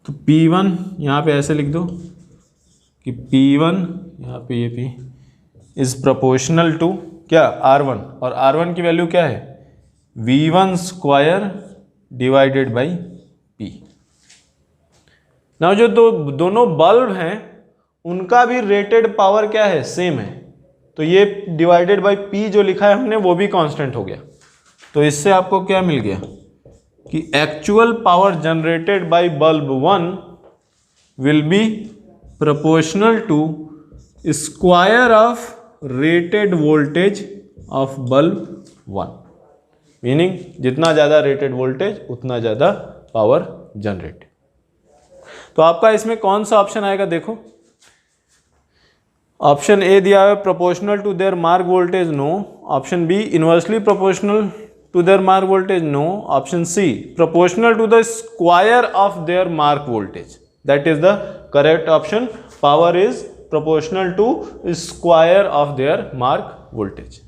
तो P1 यहां पे ऐसे लिख दो कि P1 यहां पे ये P इज प्रोपोर्शनल टू क्या, R1, और R1 की वैल्यू क्या है, V1 square divided by P। ना जो दोनों बल्ब हैं उनका भी रेटेड पावर क्या है, सेम है। तो ये डिवाइडेड बाई P जो लिखा है हमने वो भी कांस्टेंट हो गया। तो इससे आपको क्या मिल गया कि actual power generated by bulb 1 will be proportional to square of rated voltage of bulb 1। Meaning जितना ज़्यादा रेटेड वोल्टेज उतना ज़्यादा पावर जनरेट। तो आपका इसमें कौन सा ऑप्शन आएगा, देखो ऑप्शन ए दिया है proportional to their mark voltage, no. Option B inversely proportional to their mark voltage, no. Option C proportional to the square of their mark voltage, that is the correct option. Power is proportional to square of their mark voltage.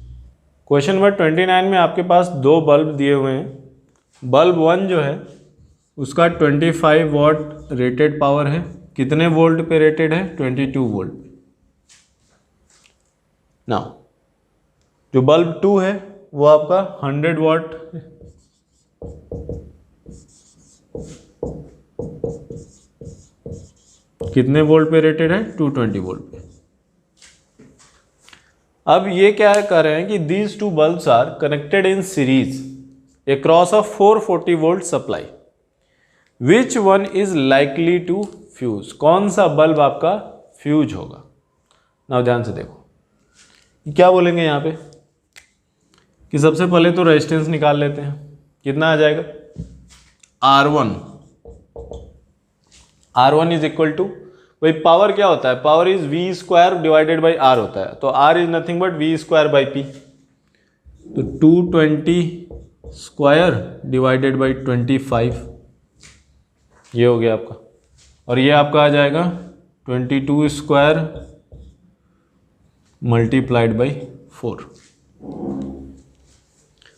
Question number 29 में आपके पास दो bulb दिए हुए हैं। Bulb 1 जो है उसका 25 what rated power है, कितने वोल्ट पे रेटेड है, 22 वोल्ट पे। नाउ जो बल्ब 2 है वो आपका 100 वॉट है। कितने वोल्ट पे रेटेड है, 220 वोल्ट पे। अब ये क्या है, कह रहे हैं कि these two bulbs are connected in series across a 440 volt supply, which one is likely to fuse. कौन सा बल्ब आपका फ्यूज होगा। ना ध्यान से देखो क्या बोलेंगे यहाँ पे कि सबसे पहले तो रेजिस्टेंस निकाल लेते हैं, कितना आ जाएगा, R1 इज इक्वल टू, भाई पावर क्या होता है, power is V square divided by R होता है। तो R is nothing but V square by P। तो 220 स्क्वायर डिवाइडेड बाई 25, ये हो गया आपका। और ये आपका आ जाएगा 22 स्क्वायर मल्टीप्लाइड बाई 4।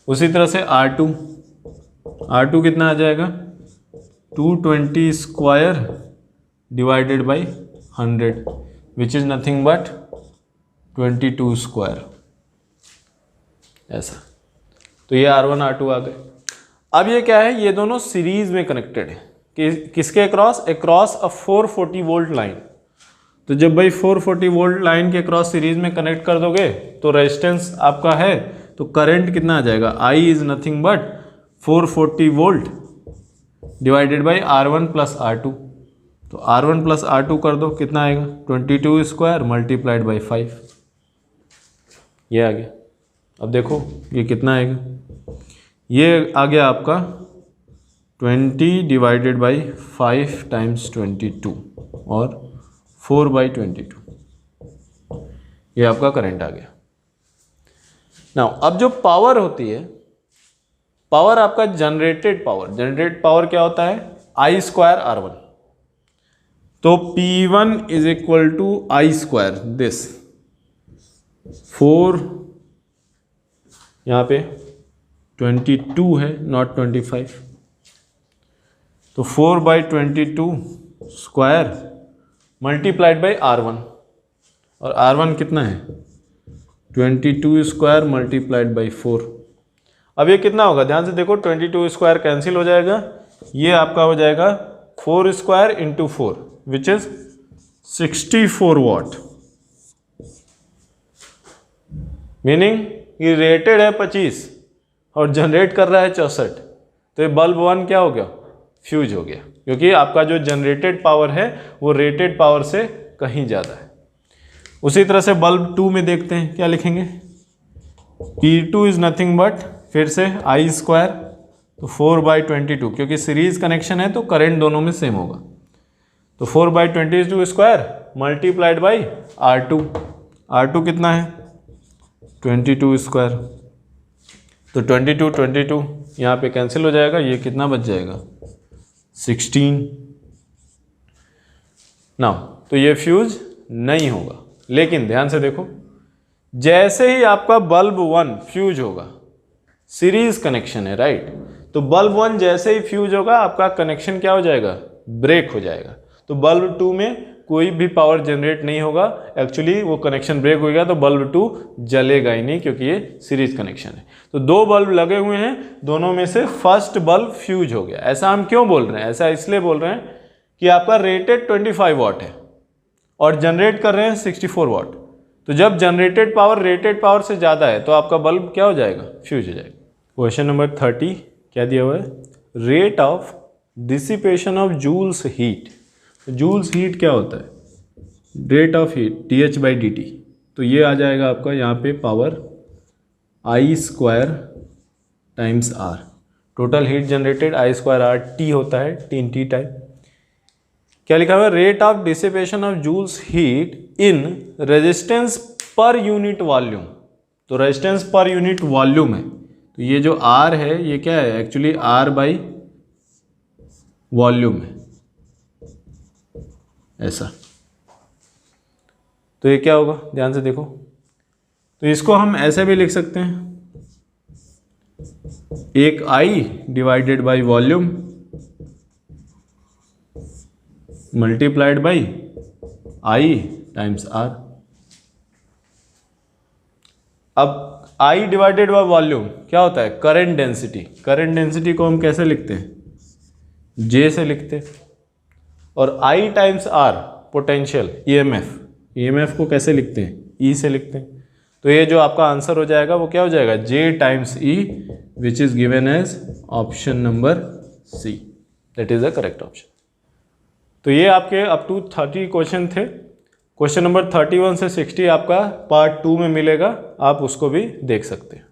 उसी तरह से R2 कितना आ जाएगा 220 square divided by 100 which is nothing but 22 square, ऐसा। तो ये R1 R2 आ गए। अब ये क्या है, ये दोनों सीरीज में कनेक्टेड है किसके अक्रॉस अ 440 वोल्ट लाइन। तो जब भाई 440 वोल्ट लाइन के अक्रॉस सीरीज में कनेक्ट कर दोगे तो रेजिस्टेंस आपका है, तो करंट कितना आ जाएगा, I is nothing but 440 volt divided by R1 plus R2। तो R1 प्लस R2 कर दो, कितना आएगा 22 स्क्वायर मल्टीप्लाइड बाई 5, ये आ गया। अब देखो ये कितना आएगा, ये आ गया आपका 20 डिवाइडेड बाई 5 टाइम्स 22 और 4 बाई 22, ये आपका करंट आ गया। नाउ अब जो पावर होती है, पावर आपका जनरेटेड पावर क्या होता है, I स्क्वायर R1। तो P1 is equal to I square this 4, यहाँ पे 22 है नॉट 25, तो 4 by 22 square multiplied by R1, और R1 कितना है 22 स्क्वायर मल्टीप्लाइड बाई 4। अब ये कितना होगा, ध्यान से देखो, 22 स्क्वायर कैंसिल हो जाएगा, ये आपका हो जाएगा 4 square into 4 which is 64 what, meaning ये रेटेड है 25 और जनरेट कर रहा है 64। तो ये बल्ब 1 क्या हो गया, फ्यूज हो गया, क्योंकि आपका जो जनरेटेड पावर है वो रेटेड पावर से कहीं ज़्यादा है। उसी तरह से बल्ब 2 में देखते हैं, क्या लिखेंगे, P2 इज नथिंग बट फिर से I स्क्वायर, तो 4 बाई 22, क्योंकि सीरीज कनेक्शन है तो करंट दोनों में सेम होगा, तो 4 by 22 square multiplied by R2 कितना है 22 स्क्वायर, तो 22 यहाँ पे कैंसिल हो जाएगा, ये कितना बच जाएगा 16। नाउ तो ये फ्यूज नहीं होगा, लेकिन ध्यान से देखो, जैसे ही आपका बल्ब 1 फ्यूज होगा, सीरीज कनेक्शन है राइट, तो बल्ब 1 जैसे ही फ्यूज होगा आपका कनेक्शन क्या हो जाएगा, ब्रेक हो जाएगा। तो बल्ब 2 में कोई भी पावर जनरेट नहीं होगा, एक्चुअली वो कनेक्शन ब्रेक हो गया, तो बल्ब 2 जलेगा ही नहीं, क्योंकि ये सीरीज कनेक्शन है। तो 2 बल्ब लगे हुए हैं, दोनों में से फर्स्ट बल्ब फ्यूज हो गया। ऐसा हम क्यों बोल रहे हैं, ऐसा इसलिए बोल रहे हैं कि आपका रेटेड 25 वॉट है और जनरेट कर रहे हैं 64 वॉट। तो जब जनरेटेड पावर रेटेड पावर से ज़्यादा है तो आपका बल्ब क्या हो जाएगा, फ्यूज हो जाएगा। क्वेश्चन नंबर 30 क्या दिया हुआ है, rate of dissipation of Joule's heat. Joule's heat क्या होता है, rate of heat TH by dt। तो ये आ जाएगा आपका यहाँ पे power I square times R, total heat generated I square R T होता है, TNT टाइप। क्या लिखा हुआ है, rate of dissipation of Joule's heat in resistance per unit volume. तो रेजिस्टेंस पर यूनिट वॉल्यूम है, तो ये जो R है ये क्या है, एक्चुअली R बाई वॉल्यूम है, ऐसा। तो ये क्या होगा, ध्यान से देखो, तो इसको हम ऐसे भी लिख सकते हैं, एक I divided by volume multiplied by I times R। अब I डिवाइडेड बाई वॉल्यूम क्या होता है, करंट डेंसिटी। करंट डेंसिटी को हम कैसे लिखते हैं, J से लिखते हैं, और I times R potential EMF को कैसे लिखते हैं, E से लिखते हैं। तो ये जो आपका आंसर हो जाएगा वो क्या हो जाएगा, J times E which is given as option number C, that is the correct option. तो ये आपके अप टू 30 क्वेश्चन थे। क्वेश्चन नंबर 31 से 60 आपका पार्ट 2 में मिलेगा, आप उसको भी देख सकते हैं।